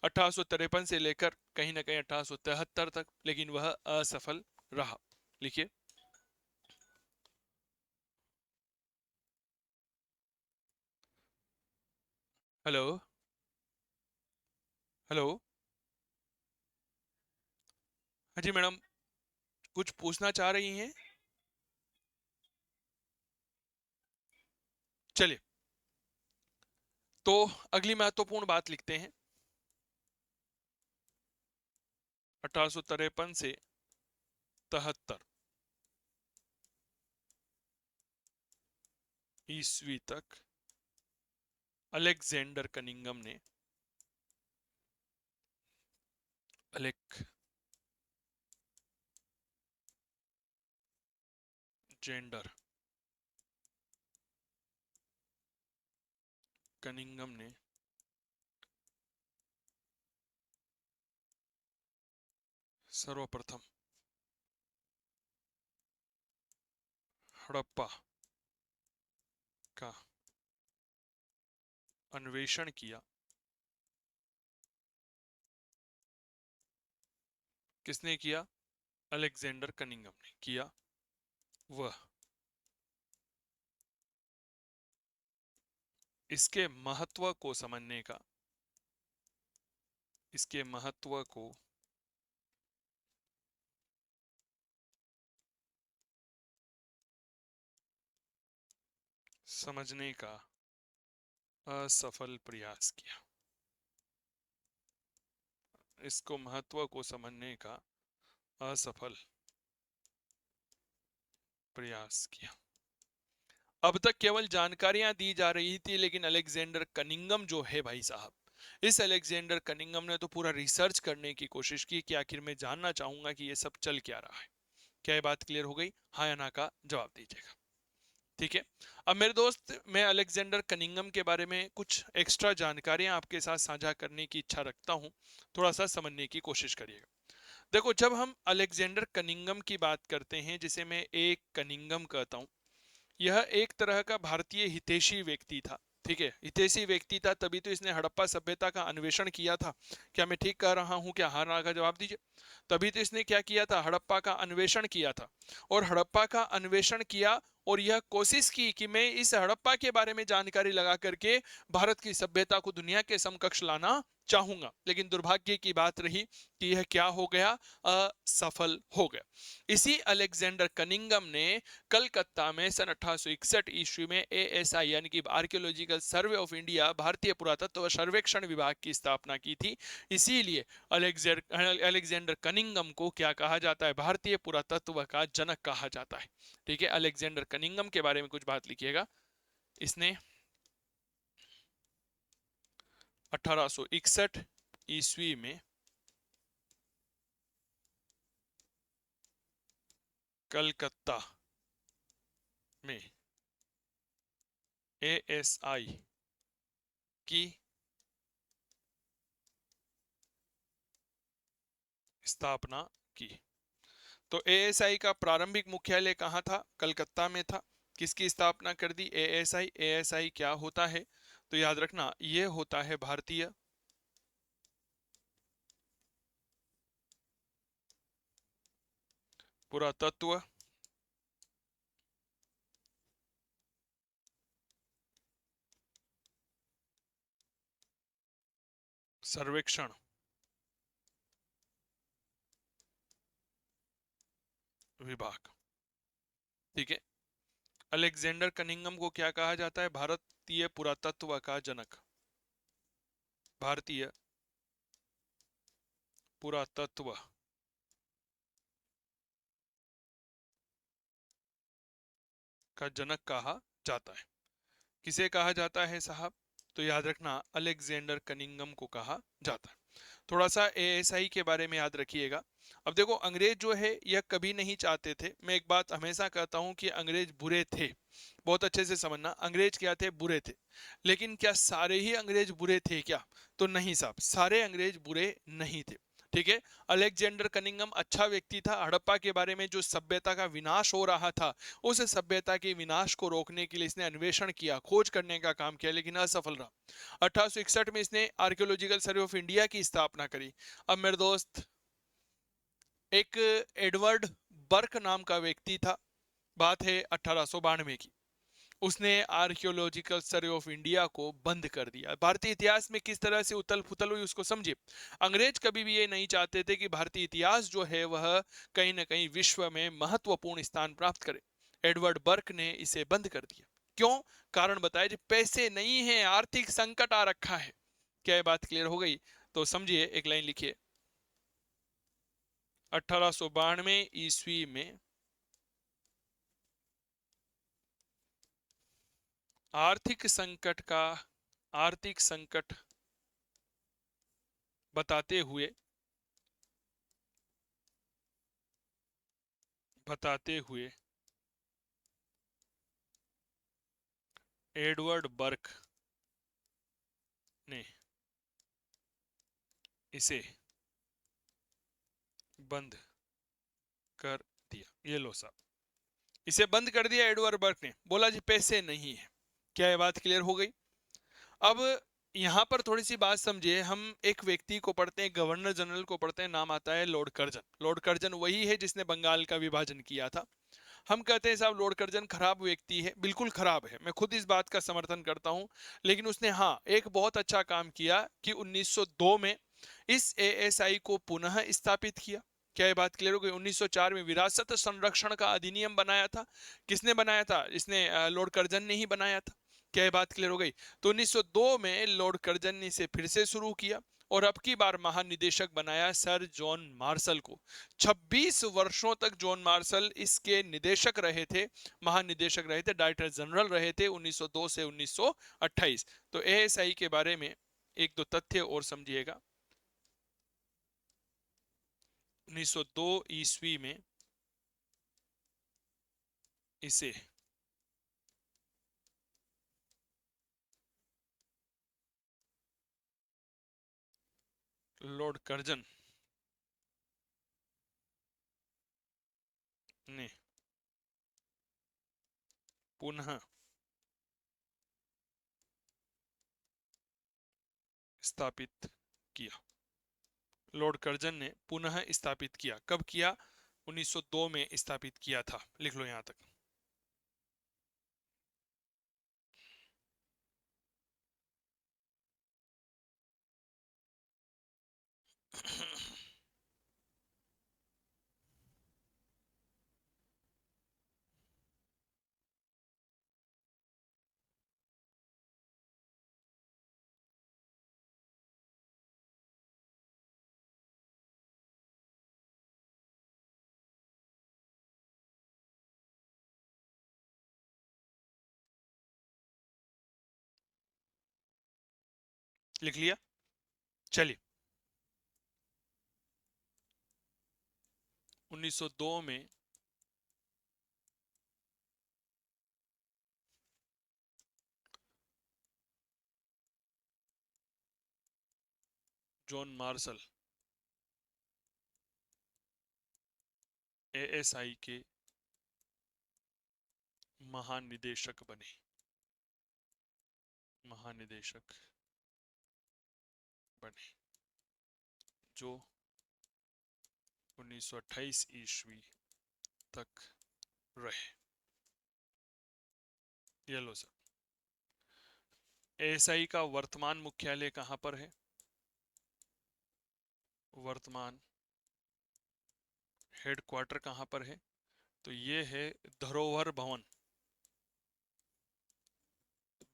1853 से लेकर कहीं ना कहीं 1873 तक, लेकिन वह असफल रहा। लिखिए, हेलो। हेलो। हाँ जी मैडम, कुछ पूछना चाह रही हैं? चलिए, तो अगली महत्वपूर्ण बात लिखते हैं। 1853 से 73 ईस्वी तक अलेक्जेंडर कनिंगम ने अलेक्जेंडर कनिंगम ने सर्वप्रथम हड़प्पा का अन्वेषण किया। किसने किया? अलेक्जेंडर कनिंगम ने किया। वह इसके महत्व को समझने का, इसके महत्व को समझने का असफल प्रयास किया। इसको महत्व को समझने का असफल प्रयास किया। अब तक केवल जानकारियां दी जा रही थी, लेकिन अलेक्जेंडर कनिंगम जो है भाई साहब, इस अलेक्जेंडर कनिंगम ने तो पूरा रिसर्च करने की कोशिश की कि आखिर मैं जानना चाहूंगा कि ये सब चल क्या रहा है। क्या ये बात क्लियर हो गई? हाँ या ना का जवाब दीजिएगा। ठीक है। अब मेरे दोस्त, मैं अलेक्जेंडर कनिंगम के बारे में कुछ एक्स्ट्रा जानकारियां आपके साथ साझा करने की इच्छा रखता हूं। थोड़ा सा समझने की कोशिश करिएगा। देखो, जब हम अलेक्जेंडर कनिंगम की बात करते हैं, जिसे मैं एक कनिंगम कहता हूं, यह एक तरह का भारतीय हितैषी व्यक्ति था। ठीक है, हितैषी व्यक्ति था, तभी तो इसने हड़प्पा सभ्यता का अन्वेषण किया था। क्या मैं ठीक कह रहा हूं? क्या हाँ ना का जवाब दीजिए। तभी तो इसने क्या किया था? हड़प्पा का अन्वेषण किया था। और हड़प्पा का अन्वेषण किया और यह कोशिश की कि मैं इस हड़प्पा के बारे में जानकारी लगा करके भारत की सभ्यता को दुनिया के समकक्ष लाना चाहूंगा। लेकिन दुर्भाग्य की बात रही कि यह क्या हो गया? असफल हो गया। इसी अलेक्जेंडर कनिंगम ने कलकत्ता में सन 1861 ईस्वी में एएसआई यानी कि आर्कियोलॉजिकल सर्वे ऑफ इंडिया, भारतीय पुरातत्व सर्वेक्षण विभाग की स्थापना की थी। इसीलिए अलेक्जेंडर कनिंगम को क्या कहा जाता है? भारतीय पुरातत्व का जनक कहा जाता है। ठीक है, अलेक्जेंडर कनिंगम के बारे में कुछ बात लिखिएगा। इसने 1861 ईस्वी में कलकत्ता में एएसआई की स्थापना की। तो एएसआई का प्रारंभिक मुख्यालय कहाँ था? कलकत्ता में था। किसकी स्थापना कर दी? एएसआई। एएसआई क्या होता है? तो याद रखना, यह होता है भारतीय पुरातत्व सर्वेक्षण विभाग। ठीक है। अलेक्जेंडर कनिंगम को क्या कहा जाता है? भारतीय पुरातत्व का जनक। भारतीय पुरातत्व का जनक कहा जाता है। किसे कहा जाता है साहब? तो याद रखना, अलेक्जेंडर कनिंगम को कहा जाता है। थोड़ा सा एएसआई के बारे में याद रखिएगा। अब देखो, अंग्रेज जो है यह कभी नहीं चाहते थे, मैं एक बात हमेशा कहता हूं कि अंग्रेज बुरे थे। बहुत अच्छे से समझना, अंग्रेज क्या थे? बुरे थे। लेकिन क्या सारे ही अंग्रेज बुरे थे क्या? तो नहीं साहब, सारे अंग्रेज बुरे नहीं थे। ठीक है। अलेक्जेंडर कनिंगम अच्छा व्यक्ति था। हड़प्पा के बारे में जो सभ्यता का विनाश हो रहा था, उस सभ्यता के विनाश को रोकने के लिए इसने अन्वेषण किया, खोज करने का काम किया, लेकिन असफल रहा। 1861 में इसने आर्कियोलॉजिकल सर्वे ऑफ इंडिया की स्थापना करी। अब मेरे दोस्त, एक एडवर्ड बर्क नाम का व्यक्ति था। बात है 1892 की। उसने आर्कियोलॉजिकल सर्वे ऑफ इंडिया को बंद कर दिया। भारतीय इतिहास में किस तरह से उथल पुथल हुई उसको समझिए। अंग्रेज कभी भी ये नहीं चाहते थे कि भारतीय इतिहास जो है वह कहीं ना कहीं विश्व में महत्वपूर्ण स्थान प्राप्त करे। एडवर्ड बर्क ने इसे बंद कर दिया। क्यों? कारण बताया जी, पैसे नहीं है, आर्थिक संकट आ रखा है। क्या ये बात क्लियर हो गई? तो समझिए, एक लाइन लिखिए। 1892 ईस्वी में आर्थिक संकट बताते हुए एडवर्ड बर्क ने इसे बंद कर दिया। ये लो साहब, इसे बंद कर दिया एडवर्ड बर्क ने। बोला जी पैसे नहीं है। क्या ये बात क्लियर हो गई? अब यहां पर थोड़ी सी बात समझिए। हम एक व्यक्ति को पढ़ते हैं, गवर्नर जनरल को पढ़ते हैं, नाम आता है लॉर्ड कर्जन। लॉर्ड कर्जन वही है जिसने बंगाल का विभाजन किया था। हम कहते हैं साहब लॉर्ड कर्जन खराब व्यक्ति है, बिल्कुल खराब है, मैं खुद इस बात का समर्थन करता हूं। लेकिन उसने हाँ एक बहुत अच्छा काम किया कि 1902 में इस एएसआई को पुनः स्थापित किया। क्या ये बात क्लियर हो गई? 1904 में विरासत संरक्षण का अधिनियम बनाया था। किसने बनाया था? इसने लॉर्ड कर्जन ने ही बनाया था। क्या ये बात क्लियर हो गई? तो 1902 में लॉर्ड कर्जन ने इसे फिर से शुरू किया और अब की बार महानिदेशक बनाया सर जॉन मार्शल को। 26 वर्षों तक जॉन मार्शल इसके निदेशक रहे थे, महानिदेशक रहे थे, डायरेक्टर जनरल रहे थे 1902 से 1928। तो एएसआई के बारे में एक दो तथ्य और समझिएगा। 1902 ईस्वी में इसे लॉर्ड कर्जन ने पुनः स्थापित किया। लॉर्ड कर्जन ने पुनः स्थापित किया। कब किया? 1902 में स्थापित किया था। लिख लो यहां तक। लिख लिया? चलिए, 1902 में जॉन मार्शल एएसआई के महानिदेशक बने। महानिदेशक बने जो 1928 ईस्वी तक रहे। ये लो सर, एएसआई का वर्तमान मुख्यालय कहां पर है? वर्तमान हेडक्वार्टर कहां पर है? तो ये है धरोहर भवन।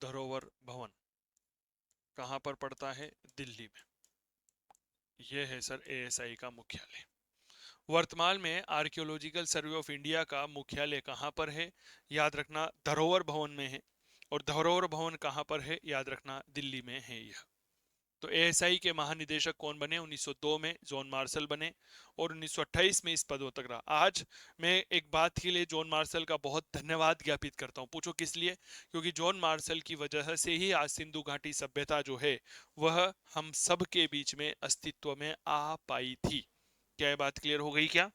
धरोहर भवन कहां पर पड़ता है? दिल्ली में। यह है सर एएसआई का मुख्यालय। वर्तमान में आर्कियोलॉजिकल सर्वे ऑफ इंडिया का मुख्यालय कहां पर है? याद रखना धरोहर भवन में है। और धरोहर भवन कहां पर है? याद रखना दिल्ली में है यह। तो एएसआई के महानिदेशक कौन बने? 1902 में जॉन मार्शल बने और 1928 में इस पदों तक रहा। आज मैं एक बात के लिए जॉन मार्शल का बहुत धन्यवाद ज्ञापित करता हूं। पूछो किस लिए? क्योंकि जॉन मार्शल की वजह से ही आज सिंधु घाटी सभ्यता जो है वह हम सब के बीच में अस्तित्व में आ पाई थी। क्या ये बात क्लियर हो गई क्या?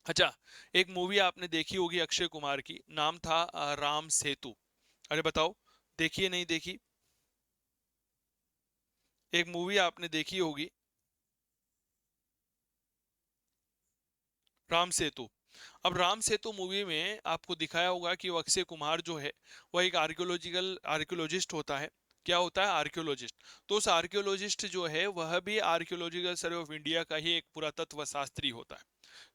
अच्छा, एक मूवी आपने देखी होगी अक्षय कुमार की, नाम था राम सेतु। अरे बताओ, देखी है नहीं देखी? एक मूवी आपने देखी होगी राम सेतु। अब राम सेतु मूवी में आपको दिखाया होगा कि वो अक्षय कुमार जो है वह एक आर्कियोलॉजिस्ट होता है। क्या होता है? आर्कियोलॉजिस्ट। तो उस आर्कियोलॉजिस्ट जो है वह भी आर्कियोलॉजिकल सर्वे ऑफ इंडिया का ही एक पुरातत्व शास्त्री होता है।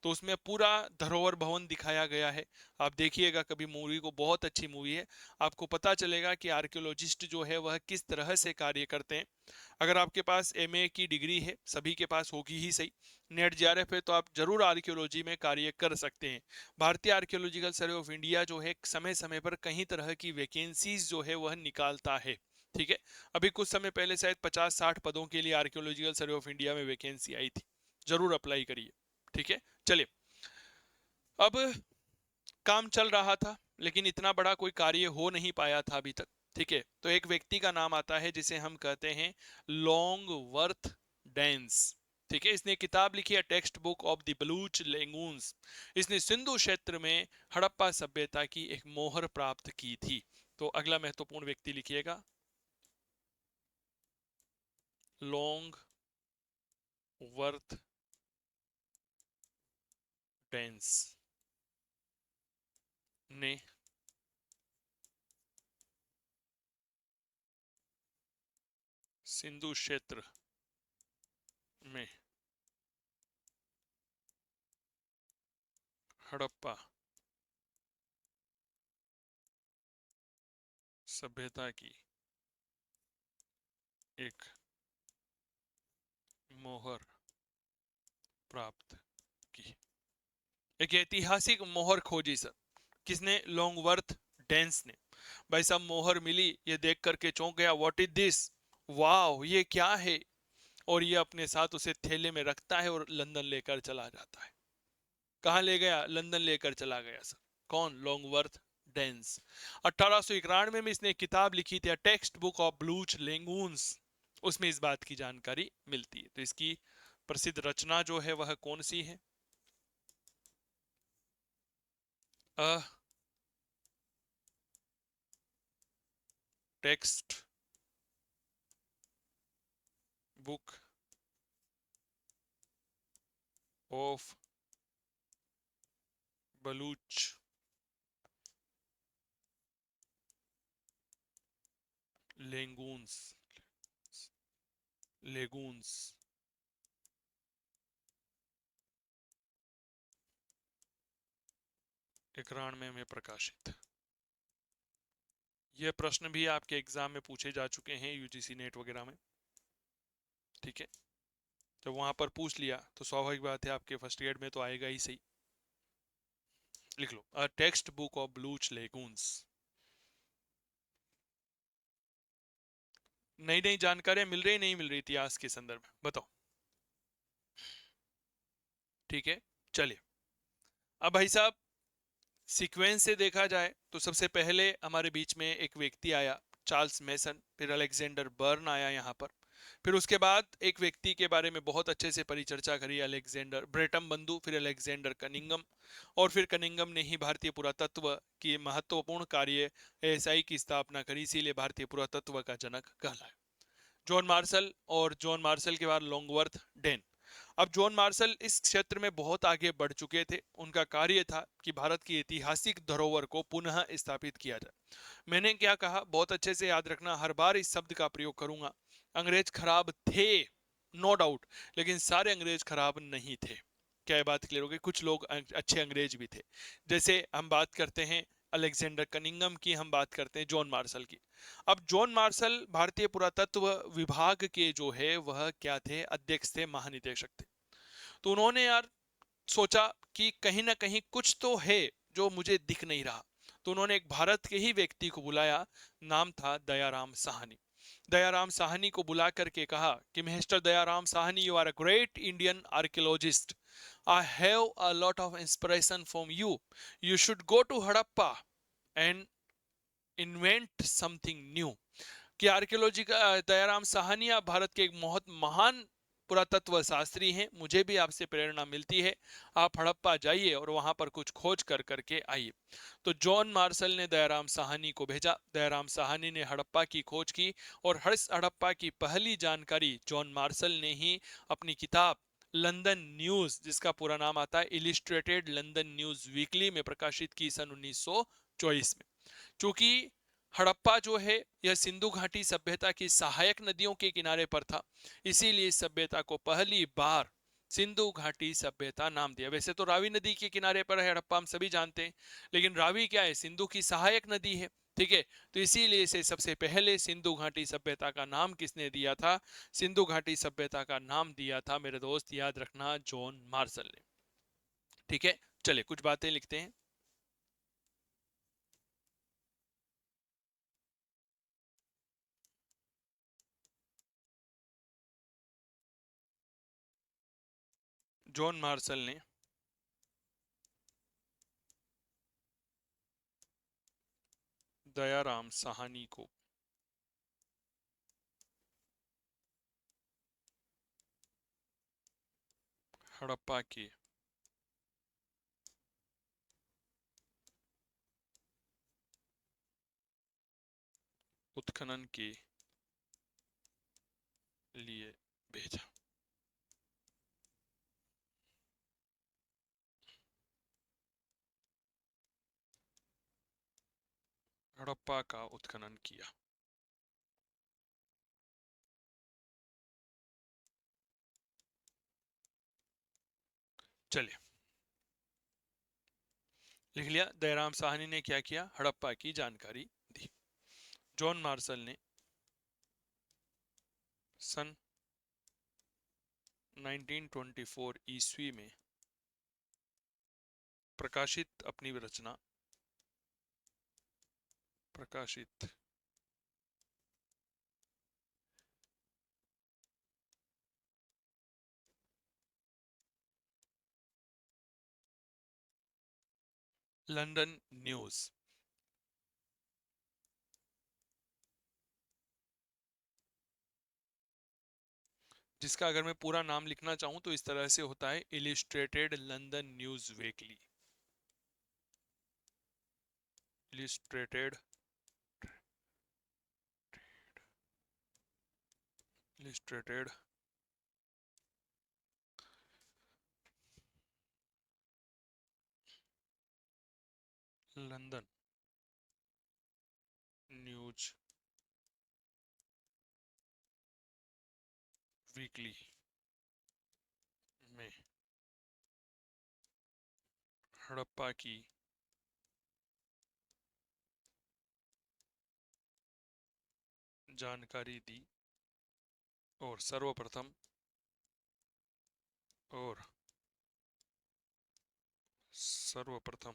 तो उसमें पूरा धरोहर भवन दिखाया गया है। आप देखिएगा कभी मूवी को, बहुत अच्छी मूवी है। आपको पता चलेगा कि आर्कियोलॉजिस्ट जो है वह किस तरह से कार्य करते हैं। अगर आपके पास एमए की डिग्री है, सभी के पास होगी ही सही, नेट जेआरएफ है, तो आप जरूर आर्कियोलॉजी में कार्य कर सकते हैं। भारतीय आर्कियोलॉजिकल सर्वे ऑफ इंडिया जो है समय समय पर कई तरह की वैकेंसीज जो है वह निकालता है। ठीक है। अभी कुछ समय पहले शायद 50-60 पदों के लिए आर्कियोलॉजिकल सर्वे ऑफ इंडिया में वैकेंसी आई थी। जरूर अप्लाई करिए। ठीक है। चलिए, अब काम चल रहा था लेकिन इतना बड़ा कोई कार्य हो नहीं पाया था अभी तक। ठीक है। तो एक व्यक्ति का नाम आता है जिसे हम कहते हैं लॉन्गवर्थ डेंस। ठीक है। इसने किताब लिखी है text book of the Baloch lagoons. इसने सिंधु क्षेत्र में हड़प्पा सभ्यता की एक मोहर प्राप्त की थी। तो अगला महत्वपूर्ण व्यक्ति लिखिएगा, लॉन्गवर्थ डेंस ने सिंधु क्षेत्र में हड़प्पा सभ्यता की एक मोहर प्राप्त की। एक ऐतिहासिक मोहर खोजी सर। किसने? लॉन्गवर्थ डेंस ने। भाई साहब, मोहर मिली, ये देख करके चौंक गया। What is this? वाह, ये क्या है? और ये अपने साथ उसे थैले में रखता है और लंदन लेकर चला जाता है। कहाँ ले गया? लंदन लेकर चला गया सर। कौन? लॉन्गवर्थ डेंस। 1891 में इसने किताब लिखी थी टेक्स्ट बुक ऑफ ब्लूच लेगून्स। उसमें इस बात की जानकारी मिलती है। तो इसकी प्रसिद्ध रचना जो है वह कौन सी है? अ textbook of Baloch lagoons. Lagoons 91 में प्रकाशित। यह प्रश्न भी आपके एग्जाम में पूछे जा चुके हैं, यूजीसी नेट वगैरह में। ठीक है। जब वहां पर पूछ लिया तो स्वाभाविक बात है आपके फर्स्ट ग्रेड में तो आएगा ही सही। लिख लो, अ टेक्स्ट बुक ऑफ ब्लूच लेगून्स। नई नई जानकारियां मिल रही, नहीं मिल रही इतिहास के संदर्भ में? बताओ। ठीक है। चलिए, अब भाई साहब सीक्वेंस से देखा जाए तो सबसे पहले हमारे बीच में एक व्यक्ति आया, चार्ल्स मेसन। फिर अलेक्जेंडर बर्न आया यहाँ पर। फिर उसके बाद एक व्यक्ति के बारे में बहुत अच्छे से परिचर्चा करी, अलेक्जेंडर ब्रेटम बंधु, फिर अलेक्जेंडर कनिंगम। और फिर कनिंगम ने ही भारतीय पुरातत्व की महत्वपूर्ण कार्य एएसआई की स्थापना करी, इसीलिए भारतीय पुरातत्व का जनक कहलाया। जॉन मार्शल, और जॉन मार्शल के बाद लॉन्गवर्थ डेन। अब जॉन मार्शल इस क्षेत्र में बहुत आगे बढ़ चुके थे। उनका कार्य था कि भारत की ऐतिहासिक धरोहर को पुनः स्थापित किया जाए। मैंने क्या कहा, बहुत अच्छे से याद रखना, हर बार इस शब्द का प्रयोग करूंगा। अंग्रेज खराब थे, नो डाउट, लेकिन सारे अंग्रेज खराब नहीं थे। क्या ये बात क्लियर हो गई? कुछ लोग अच्छे अंग्रेज भी थे। जैसे हम बात करते हैं अलेक्जेंडर कनिंगम की, हम बात करते हैं जॉन मार्शल की। अब जॉन मार्शल भारतीय पुरातत्व विभाग के जो है वह क्या थे? अध्यक्ष थे, महानिदेशक थे। तो उन्होंने यार सोचा कि कहीं ना कहीं कुछ तो है जो मुझे दिख नहीं रहा। तो उन्होंने एक भारत के ही व्यक्ति को बुलाया, नाम था दयाराम साहनी। दयाराम साहनी को बुला करके कहा कि mister Dayaram Sahni, you are a great Indian archaeologist, I have a lot of inspiration from you, you should go to Harappa and invent something new. कि आर्कियोलॉजी का दयाराम साहनी आप भारत के एक बहुत महान पुरातत्व शास्त्री हैं, मुझे भी आपसे प्रेरणा मिलती है। आप हड़प्पा जाइए और वहां पर कुछ खोज कर करके आइए। तो जॉन मार्शल ने दयाराम साहनी को भेजा। दयाराम साहनी ने हड़प्पा की खोज की और हड़प्पा की पहली जानकारी जॉन मार्शल ने ही अपनी किताब लंदन न्यूज, जिसका पूरा नाम आता है इलिस्ट्रेटेड लंदन न्यूज वीकली, में प्रकाशित की सन 1924 में। चूंकि हड़प्पा जो है यह सिंधु घाटी सभ्यता की सहायक नदियों के किनारे पर था, इसीलिए इस सभ्यता को पहली बार सिंधु घाटी सभ्यता नाम दिया। वैसे तो रावी नदी के किनारे पर है हड़प्पा, हम सभी जानते हैं, लेकिन रावी क्या है, सिंधु की सहायक नदी है, ठीक है। तो इसीलिए इसे सबसे पहले सिंधु घाटी सभ्यता का नाम किसने दिया था? सिंधु घाटी सभ्यता का नाम दिया था मेरे दोस्त, याद रखना, जॉन मार्शल ने। ठीक है, चलिए कुछ बातें लिखते हैं। जॉन मार्शल ने दयाराम साहनी को हड़प्पा के उत्खनन के लिए भेजा। हड़प्पा का उत्खनन किया। चलिए, लिख लिया। दयाराम साहनी ने क्या किया? हड़प्पा की जानकारी दी। जॉन मार्शल ने सन 1924 ईस्वी में प्रकाशित अपनी रचना प्रकाशित लंदन न्यूज, जिसका अगर मैं पूरा नाम लिखना चाहूं तो इस तरह से होता है, illustrated London news weekly. Illustrated illustrated London news weekly में हड़प्पा की जानकारी दी और और सर्वप्रथम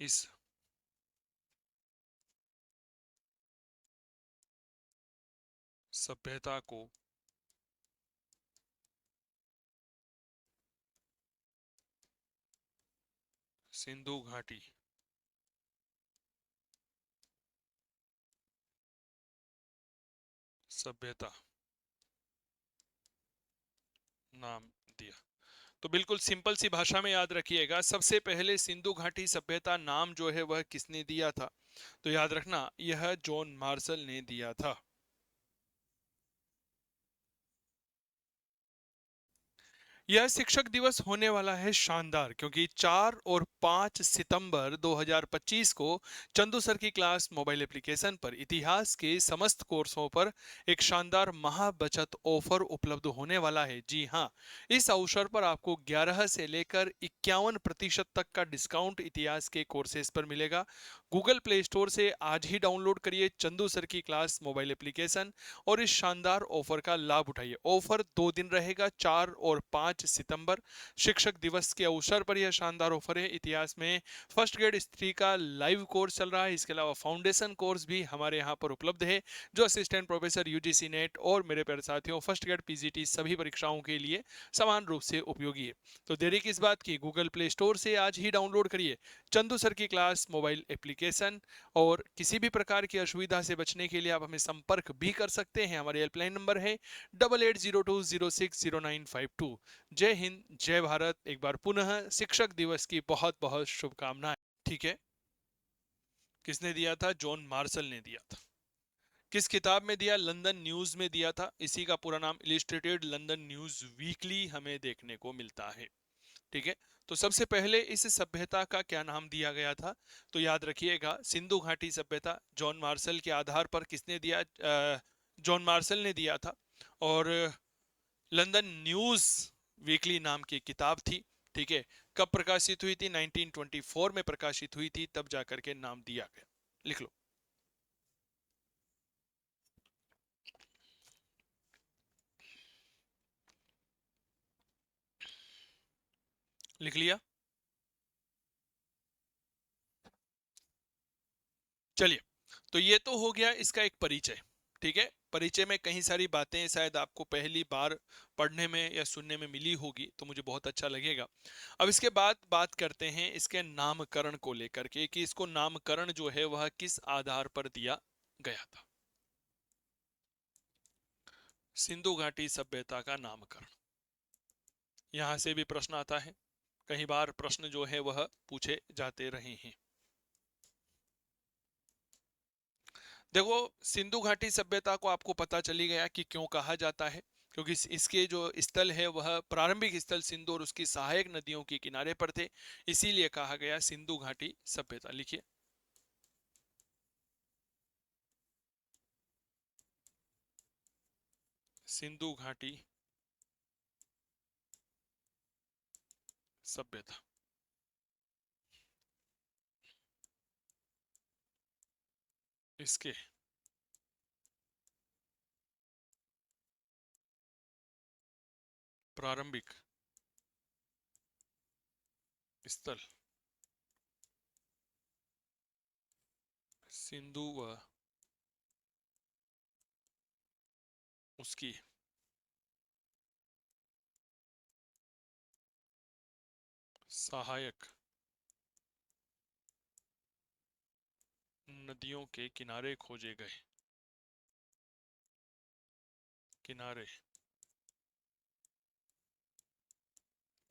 इस सभ्यता को सिंधु घाटी सभ्यता नाम दिया। तो बिल्कुल सिंपल सी भाषा में याद रखिएगा, सबसे पहले सिंधु घाटी सभ्यता नाम जो है वह किसने दिया था? तो याद रखना, यह जॉन मार्शल ने दिया था। यह शिक्षक दिवस होने वाला है शानदार, क्योंकि 4 और 5 सितंबर 2025 को चंदू सर की क्लास मोबाइल एप्लीकेशन पर इतिहास के समस्त कोर्सों पर एक शानदार महा बचत ऑफर उपलब्ध होने वाला है। जी हां, इस अवसर पर आपको 11 से लेकर 51% तक का डिस्काउंट इतिहास के कोर्सेज पर मिलेगा। गूगल प्ले स्टोर से आज ही डाउनलोड करिए चंदू सर की क्लास मोबाइल एप्लीकेशन और इस शानदार ऑफर का लाभ उठाइए। ऑफर 2 दिन रहेगा, 4 और 5 सितंबर, शिक्षक दिवस के अवसर पर यह शानदार ऑफर है। इतिहास में फर्स्ट ग्रेड हिस्ट्री का लाइव कोर्स चल रहा है, इसके अलावा फाउंडेशन कोर्स भी हमारे यहाँ पर उपलब्ध है, जो असिस्टेंट प्रोफेसर यूजीसी नेट और मेरे प्यारे साथियों फर्स्ट ग्रेड पीजीटी सभी परीक्षाओं के लिए समान रूप से उपयोगी है। तो देरी किस बात की, गूगल प्ले स्टोर से आज ही डाउनलोड करिए चंदू सर की क्लास मोबाइल एप्लीकेशन। और किसी भी प्रकार की असुविधा से बचने के लिए आप हमें संपर्क भी कर सकते हैं। हमारे हेल्पलाइन नंबर है 8802060952। जय हिंद, जय भारत। एक बार पुनः शिक्षक दिवस की बहुत बहुत शुभकामनाएं। ठीक है, किसने दिया था? जॉन मार्शल ने दिया था। किस किताब में दिया? लंदन न्यूज में दिया था। इसी का पूरा नाम इलिस्ट्रेटेड लंदन न्यूज वीकली हमें देखने को मिलता है। ठीक है, तो सबसे पहले इस सभ्यता का क्या नाम दिया गया था? तो याद रखिएगा, सिंधु घाटी सभ्यता जॉन मार्शल के आधार पर किसने दिया? जॉन मार्शल ने दिया था। और लंदन न्यूज वीकली नाम की किताब थी। ठीक है, कब प्रकाशित हुई थी? 1924 में प्रकाशित हुई थी, तब जाकर के नाम दिया गया। लिख लो। लिख लिया? चलिए, तो ये तो हो गया इसका एक परिचय। ठीक है, परिचय में कई सारी बातें शायद आपको पहली बार पढ़ने में या सुनने में मिली होगी, तो मुझे बहुत अच्छा लगेगा। अब इसके बाद बात करते हैं इसके नामकरण को लेकर के, कि इसको नामकरण जो है वह किस आधार पर दिया गया था। सिंधु घाटी सभ्यता का नामकरण, यहां से भी प्रश्न आता है। कई बार प्रश्न जो है वह पूछे जाते रहे हैं। देखो, सिंधु घाटी सभ्यता को आपको पता चली गया कि क्यों कहा जाता है, क्योंकि इसके जो स्थल है वह प्रारंभिक स्थल सिंधु और उसकी सहायक नदियों के किनारे पर थे, इसीलिए कहा गया सिंधु घाटी सभ्यता। लिखिए, सिंधु घाटी सभ्यता। इसके प्रारंभिक स्थल सिंधु व उसकी सहायक नदियों के किनारे खोजे गए। किनारे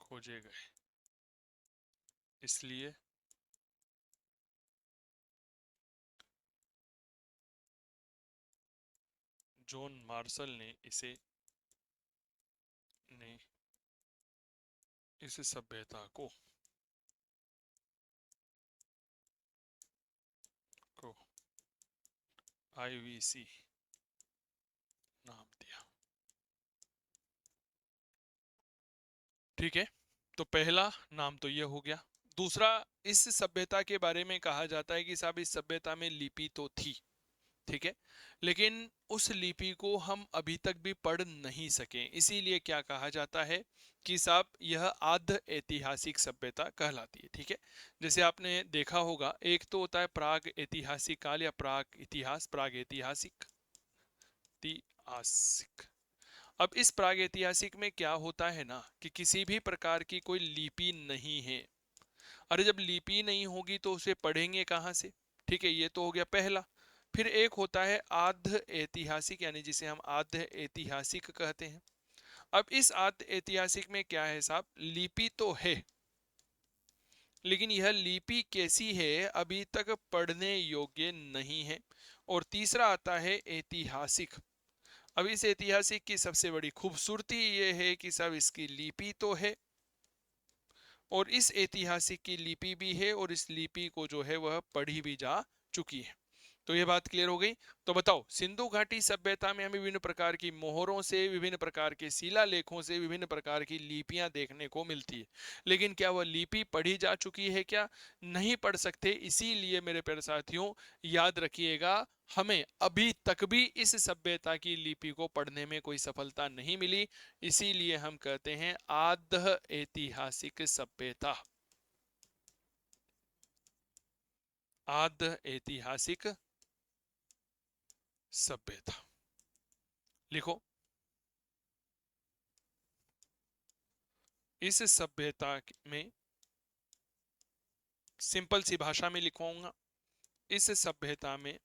खोजे गए, इसलिए जॉन मार्शल ने इस सभ्यता को आईवीसी नाम दिया। ठीक है, तो पहला नाम तो ये हो गया। दूसरा, इस सभ्यता के बारे में कहा जाता है कि साहब इस सभ्यता में लिपि तो थी, ठीक है, लेकिन उस लिपि को हम अभी तक भी पढ़ नहीं सके, इसीलिए क्या कहा जाता है कि साहब यह आद्य ऐतिहासिक सभ्यता कहलाती है। ठीक है, जैसे आपने देखा होगा, एक तो होता है प्राग ऐतिहासिक काल या प्राग इतिहास, प्राग ऐतिहासिक ऐतिहासिक। अब इस प्रागैतिहासिक में क्या होता है ना, कि किसी भी प्रकार की कोई लिपि नहीं है। अरे जब लिपि नहीं होगी तो उसे पढ़ेंगे कहाँ से? ठीक है, ये तो हो गया पहला। फिर एक होता है आद्य ऐतिहासिक, यानी जिसे हम आद्य ऐतिहासिक कहते हैं। अब इस आद्य ऐतिहासिक में क्या है साहब, लिपि तो है, लेकिन यह लिपि कैसी है अभी तक पढ़ने योग्य नहीं है। और तीसरा आता है ऐतिहासिक। अब इस ऐतिहासिक की सबसे बड़ी खूबसूरती ये है कि सब इसकी लिपि तो है, और इस ऐतिहासिक की लिपि भी है, और इस लिपि को जो है वह पढ़ी भी जा चुकी है। तो ये बात क्लियर हो गई। तो बताओ, सिंधु घाटी सभ्यता में हमें विभिन्न प्रकार की मोहरों से, विभिन्न प्रकार के शिलालेखों से, विभिन्न प्रकार की लिपियां देखने को मिलती है, लेकिन क्या वह लिपि पढ़ी जा चुकी है? क्या नहीं पढ़ सकते। इसीलिए मेरे प्यारे साथियों, याद रखिएगा, हमें अभी तक भी इस सभ्यता की लिपि को पढ़ने में कोई सफलता नहीं मिली, इसीलिए हम कहते हैं आद्य ऐतिहासिक सभ्यता। आद्य ऐतिहासिक सभ्यता। लिखो, इस सभ्यता में, सिंपल सी भाषा में लिखवाऊंगा, इस सभ्यता में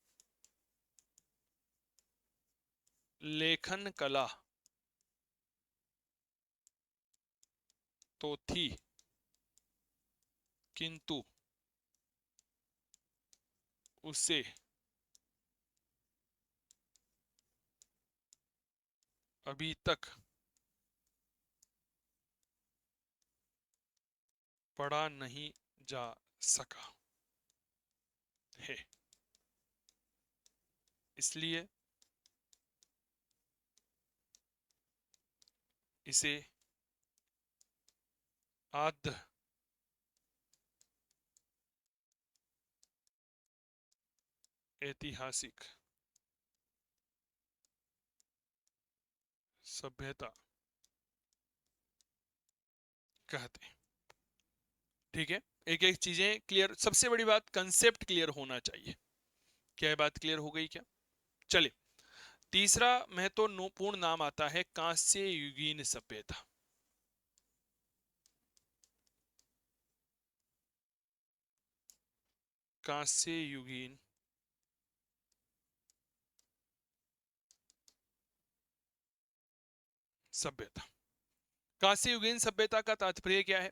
लेखन कला तो थी, किंतु उसे अभी तक पढ़ा नहीं जा सका है, इसलिए इसे आद्य ऐतिहासिक सभ्यता कहते हैं। ठीक है, एक एक चीजें क्लियर, सबसे बड़ी बात कंसेप्ट क्लियर होना चाहिए। क्या है बात क्लियर हो गई क्या? चलिए, तीसरा महत्वपूर्ण नाम आता है कांस्य युगीन सभ्यता। कांस्य युगीन सभ्यता। कांस्य युगीन सभ्यता का तात्पर्य क्या है?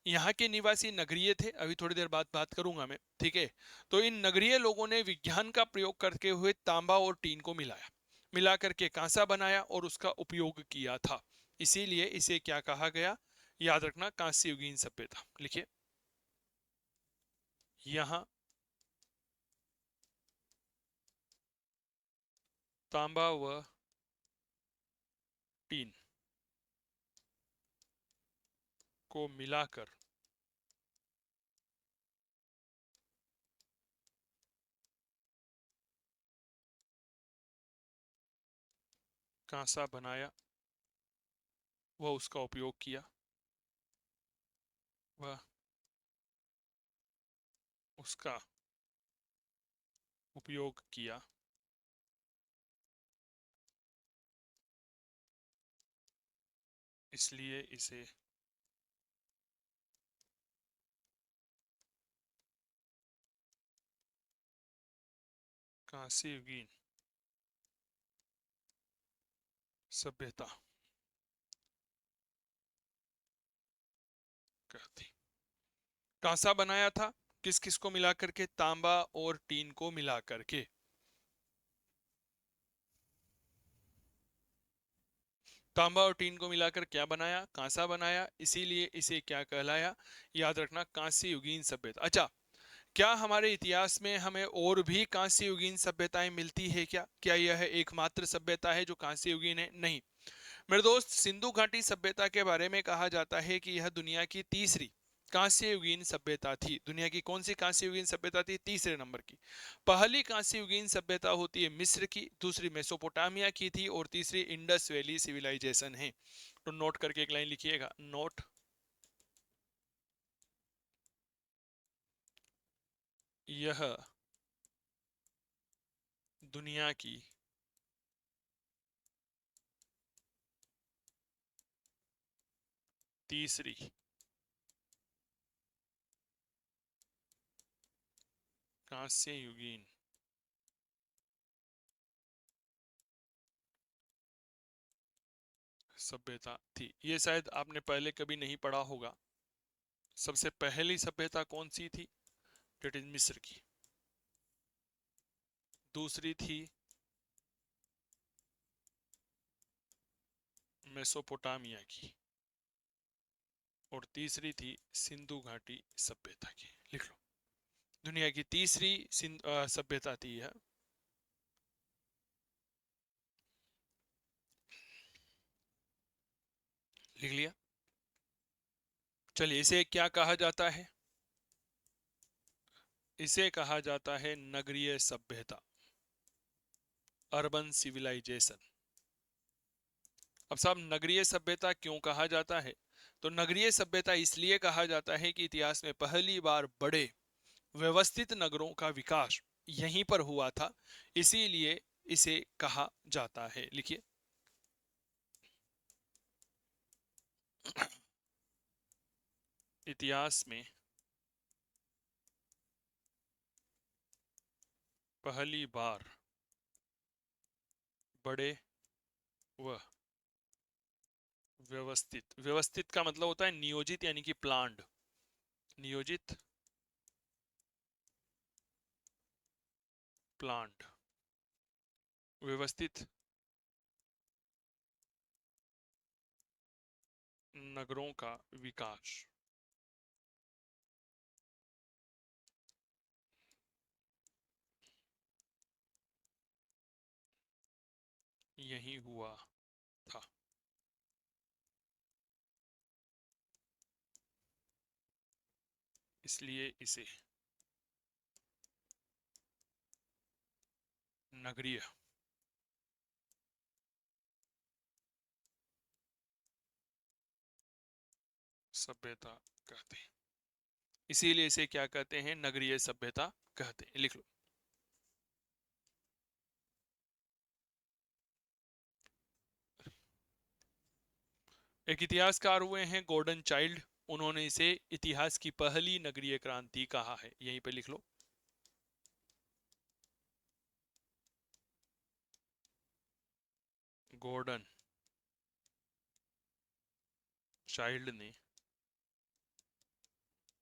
यहाँ के निवासी नगरीय थे, अभी थोड़ी देर बाद बात करूंगा मैं, ठीक है। तो इन नगरीय लोगों ने विज्ञान का प्रयोग करते हुए तांबा और टीन को मिलाया, मिला करके कांसा बनाया और उसका उपयोग किया था, इसीलिए इसे क्या कहा गया? याद रखना, कांस्य युगीन सभ्यता। लिखिए, यहाँ तांबा व टीन को मिलाकर कांसा बनाया व उसका उपयोग किया, वह उसका उपयोग किया, इसलिए इसे कांस्य युगीन सभ्यता कहती। कांसा बनाया था किस किस को मिला करके? तांबा और टीन को मिला करके। तांबा और टीन को मिलाकर क्या बनाया? कांसा बनाया, इसीलिए इसे क्या कहलाया? याद रखना, कांस्य युगीन सभ्यता। अच्छा, क्या हमारे इतिहास में हमें और भी कांस्य युगीन सभ्यताएं मिलती है क्या? क्या यह एकमात्र सभ्यता है जो कांस्य युगीन है? नहीं मेरे दोस्त, सिंधु घाटी सभ्यता के बारे में कहा जाता है कि यह दुनिया की तीसरी कांस्य युगीन सभ्यता थी। दुनिया की कौन सी कांस्य युगीन सभ्यता थी? तीसरे नंबर की। पहली कांस्य युगीन सभ्यता होती है मिस्र की, दूसरी मेसोपोटामिया की थी और तीसरी इंडस वैली सिविलाइजेशन है। तो नोट करके एक लाइन लिखिएगा, नोट, यह दुनिया की तीसरी कांस्य युगीन सभ्यता थी। ये शायद आपने पहले कभी नहीं पढ़ा होगा। सबसे पहली सभ्यता कौन सी थी? डेट इज मिस्र की। दूसरी थी मेसोपोटामिया की और तीसरी थी सिंधु घाटी सभ्यता की। लिख लो, दुनिया की तीसरी सभ्यता थी यह। लिख लिया? चलिए, इसे क्या कहा जाता है? इसे कहा जाता है नगरीय सभ्यता, अर्बन सिविलाइजेशन। अब साहब, नगरीय सभ्यता क्यों कहा जाता है? तो नगरीय सभ्यता इसलिए कहा जाता है कि इतिहास में पहली बार बड़े व्यवस्थित नगरों का विकास यहीं पर हुआ था, इसीलिए इसे कहा जाता है। लिखिए, इतिहास में पहली बार बड़े व व्यवस्थित, व्यवस्थित का मतलब होता है नियोजित यानी कि प्लान्ड, नियोजित, प्लान्ड, व्यवस्थित नगरों का विकास यही हुआ था। इसलिए इसे नगरीय सभ्यता कहते हैं। इसीलिए इसे क्या कहते हैं? नगरीय सभ्यता कहते हैं। लिख लो। एक इतिहासकार हुए हैं गॉर्डन चाइल्ड, उन्होंने इसे इतिहास की पहली नगरीय क्रांति कहा है। यहीं पे लिख लो। गॉर्डन चाइल्ड ने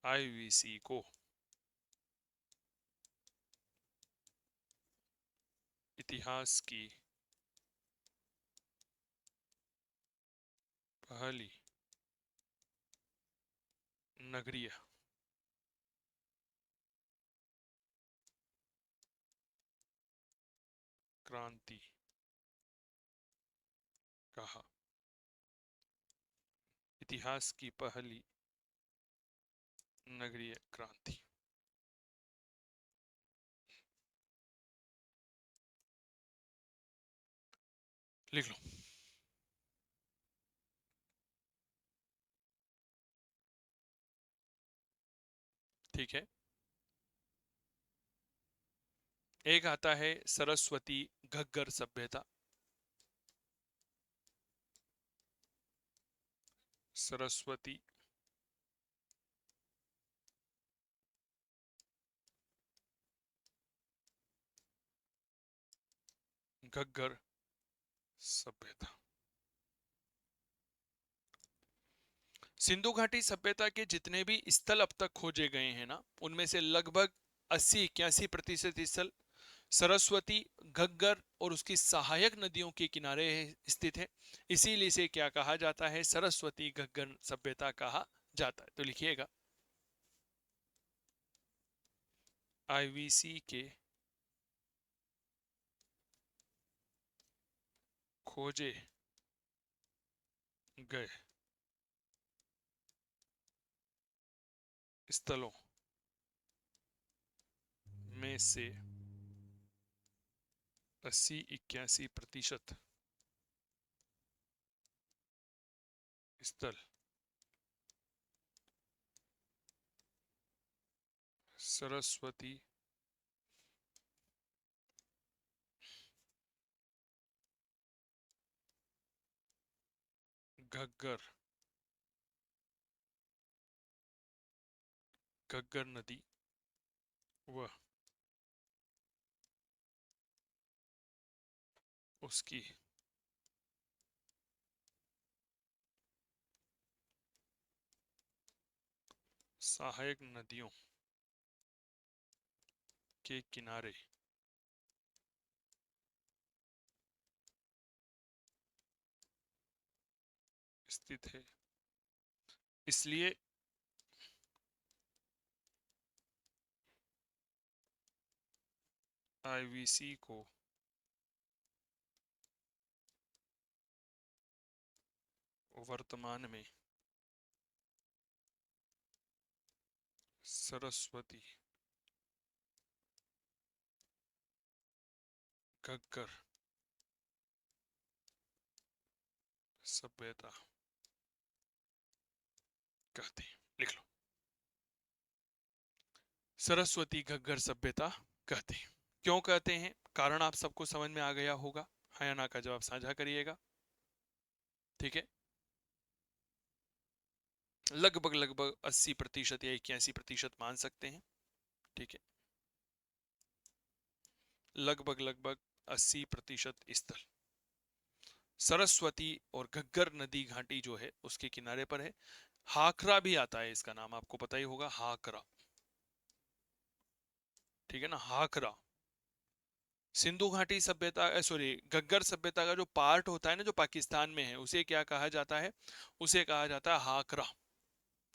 आईवीसी को इतिहास की पहली नगरीय क्रांति कहा। इतिहास की पहली नगरीय क्रांति। लिख लो। ठीक है। एक आता है सरस्वती घग्गर सभ्यता। सरस्वती घग्गर सभ्यता। सिंधु घाटी सभ्यता के जितने भी स्थल अब तक खोजे गए हैं ना, उनमें से लगभग 80-81% स्थल सरस्वती घग्गर और उसकी सहायक नदियों के किनारे स्थित है। इसीलिए इसे क्या कहा जाता है? सरस्वती घग्गर सभ्यता कहा जाता है। तो लिखिएगा, आईवीसी के खोजे गए स्थलों में से 80-81% स्थल सरस्वती घग्गर घग्गर नदी व उसकी सहायक नदियों के किनारे स्थित है। इसलिए आईवीसी को वर्तमान में सरस्वती घग्गर सभ्यता कहते हैं। लिख लो, सरस्वती घग्गर सभ्यता कहते हैं। क्यों कहते हैं? कारण आप सबको समझ में आ गया होगा। हाँ या ना का जवाब साझा करिएगा। ठीक है। लगभग लगभग 80% या 81% मान सकते हैं। ठीक है, लगभग लगभग 80% स्थल सरस्वती और घग्गर नदी घाटी जो है उसके किनारे पर है। हाकरा भी आता है, इसका नाम आपको पता ही होगा, हाकरा। ठीक है ना, हाकरा। सिंधु घाटी सभ्यता, सॉरी, गग्गर सभ्यता का जो पार्ट होता है ना, जो पाकिस्तान में है, उसे क्या कहा जाता है? उसे कहा जाता है हाकरा।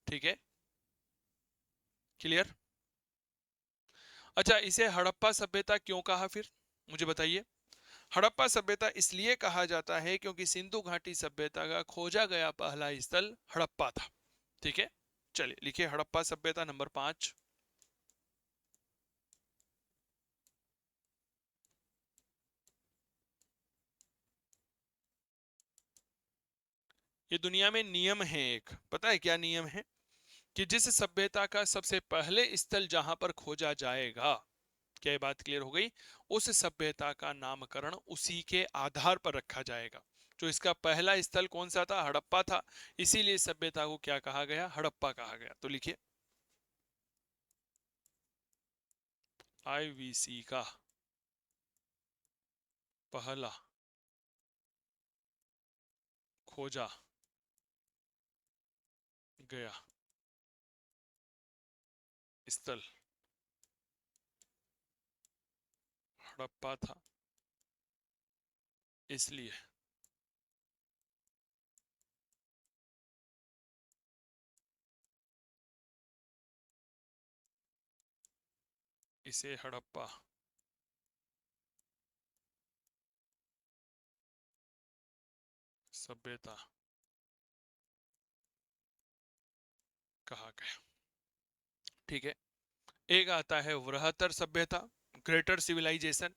ठीक है, क्लियर? अच्छा, इसे हड़प्पा सभ्यता क्यों कहा फिर, मुझे बताइए। हड़प्पा सभ्यता इसलिए कहा जाता है क्योंकि सिंधु घाटी सभ्यता का खोजा गया पहला स्थल हड़प्पा था। ठीक है, चलिए लिखिए हड़प्पा सभ्यता नंबर 5। ये दुनिया में नियम है एक, पता है क्या नियम है? कि जिस सभ्यता का सबसे पहले स्थल जहां पर खोजा जाएगा, क्या ये बात क्लियर हो गई? उस सभ्यता का नामकरण उसी के आधार पर रखा जाएगा। जो इसका पहला स्थल कौन सा था? हड़प्पा था, इसीलिए सभ्यता को क्या कहा गया? हड़प्पा कहा गया। तो लिखिए आईवीसी का पहला खोजा गया स्थल हड़प्पा था, इसलिए इसे हड़प्पा सभ्यता कहा गया। ठीक है, एक आता है वृहत्तर सभ्यता, ग्रेटर सिविलाइजेशन।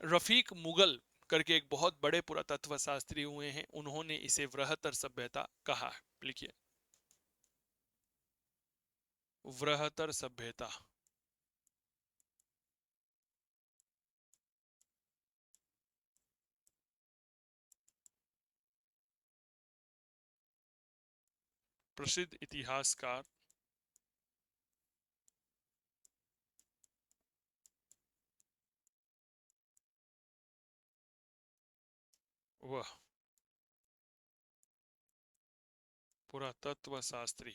रफीक मुगल करके एक बहुत बड़े पुरातत्व शास्त्री हुए हैं, उन्होंने इसे वृहत्तर सभ्यता कहा है। लिखिए वृहत्तर सभ्यता। प्रसिद्ध इतिहासकार व पुरातत्व शास्त्री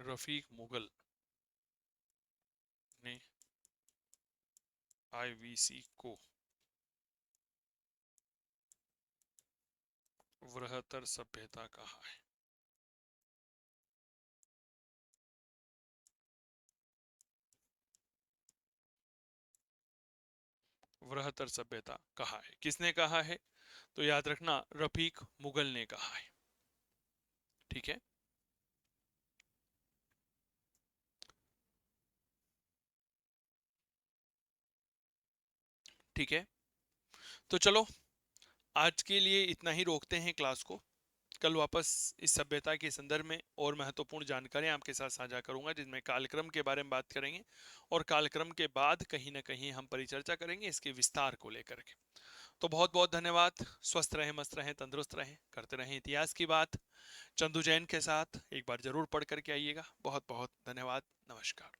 रफीक मुगल ने आईवीसी को वृहत्तर सभ्यता कहा है। वृहत्तर सभ्यता कहा है, किसने कहा है? तो याद रखना, रफीक मुगल ने कहा है। ठीक है, ठीक है, तो चलो आज के लिए इतना ही रोकते हैं क्लास को। कल वापस इस सभ्यता के संदर्भ में और महत्वपूर्ण जानकारियां आपके साथ साझा करूंगा, जिसमें कालक्रम के बारे में बात करेंगे, और कालक्रम के बाद कहीं ना कहीं हम परिचर्चा करेंगे इसके विस्तार को लेकर के। तो बहुत बहुत धन्यवाद। स्वस्थ रहें, मस्त रहें, तंदुरुस्त रहें, करते रहें इतिहास की बात चंदू जैन के साथ। एक बार जरूर पढ़ करके आइएगा। बहुत बहुत धन्यवाद। नमस्कार।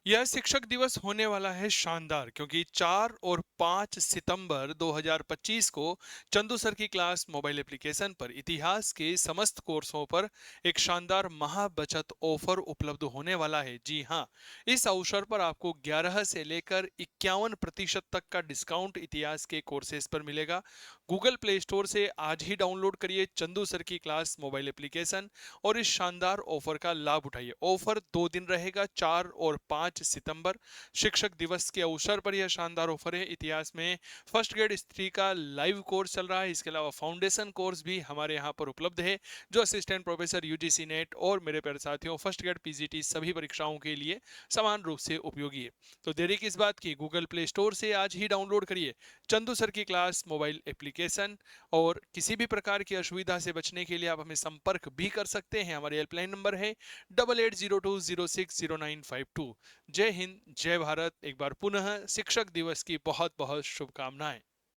यह शिक्षक दिवस होने वाला है शानदार, क्योंकि 4 और 5 सितंबर 2025 को चंदू सर की क्लास मोबाइल एप्लीकेशन पर इतिहास के समस्त कोर्सों पर एक शानदार महा बचत ऑफर उपलब्ध होने वाला है। जी हां, इस अवसर पर आपको 11 से लेकर 51% तक का डिस्काउंट इतिहास के कोर्सेज पर मिलेगा। गूगल प्ले स्टोर से आज ही डाउनलोड करिए चंदू सर की क्लास मोबाइल एप्लीकेशन और इस शानदार ऑफर का लाभ उठाइए। ऑफर 2 दिन रहेगा, 4 और 5 सितंबर, शिक्षक दिवस के अवसर पर यह शानदार ऑफर है। इतिहास में फर्स्ट ग्रेड हिस्ट्री का लाइव कोर्स चल रहा है, इसके अलावा फाउंडेशन कोर्स भी हमारे यहाँ पर उपलब्ध है, जो असिस्टेंट प्रोफेसर यूजीसी नेट और मेरे प्यारे साथियों फर्स्ट ग्रेड पीजीटी सभी परीक्षाओं के लिए समान रूप से उपयोगी है। तो देरी किस बात की, गूगल प्ले स्टोर से आज ही डाउनलोड करिए चंदू सर की क्लास मोबाइल एप्लीकेशन। और किसी भी प्रकार की असुविधा से बचने के लिए आप हमें संपर्क भी कर सकते हैं। हमारे हेल्पलाइन नंबर है 8802060952। जय हिंद, जय भारत। एक बार पुनः शिक्षक दिवस की बहुत बहुत शुभकामनाएं।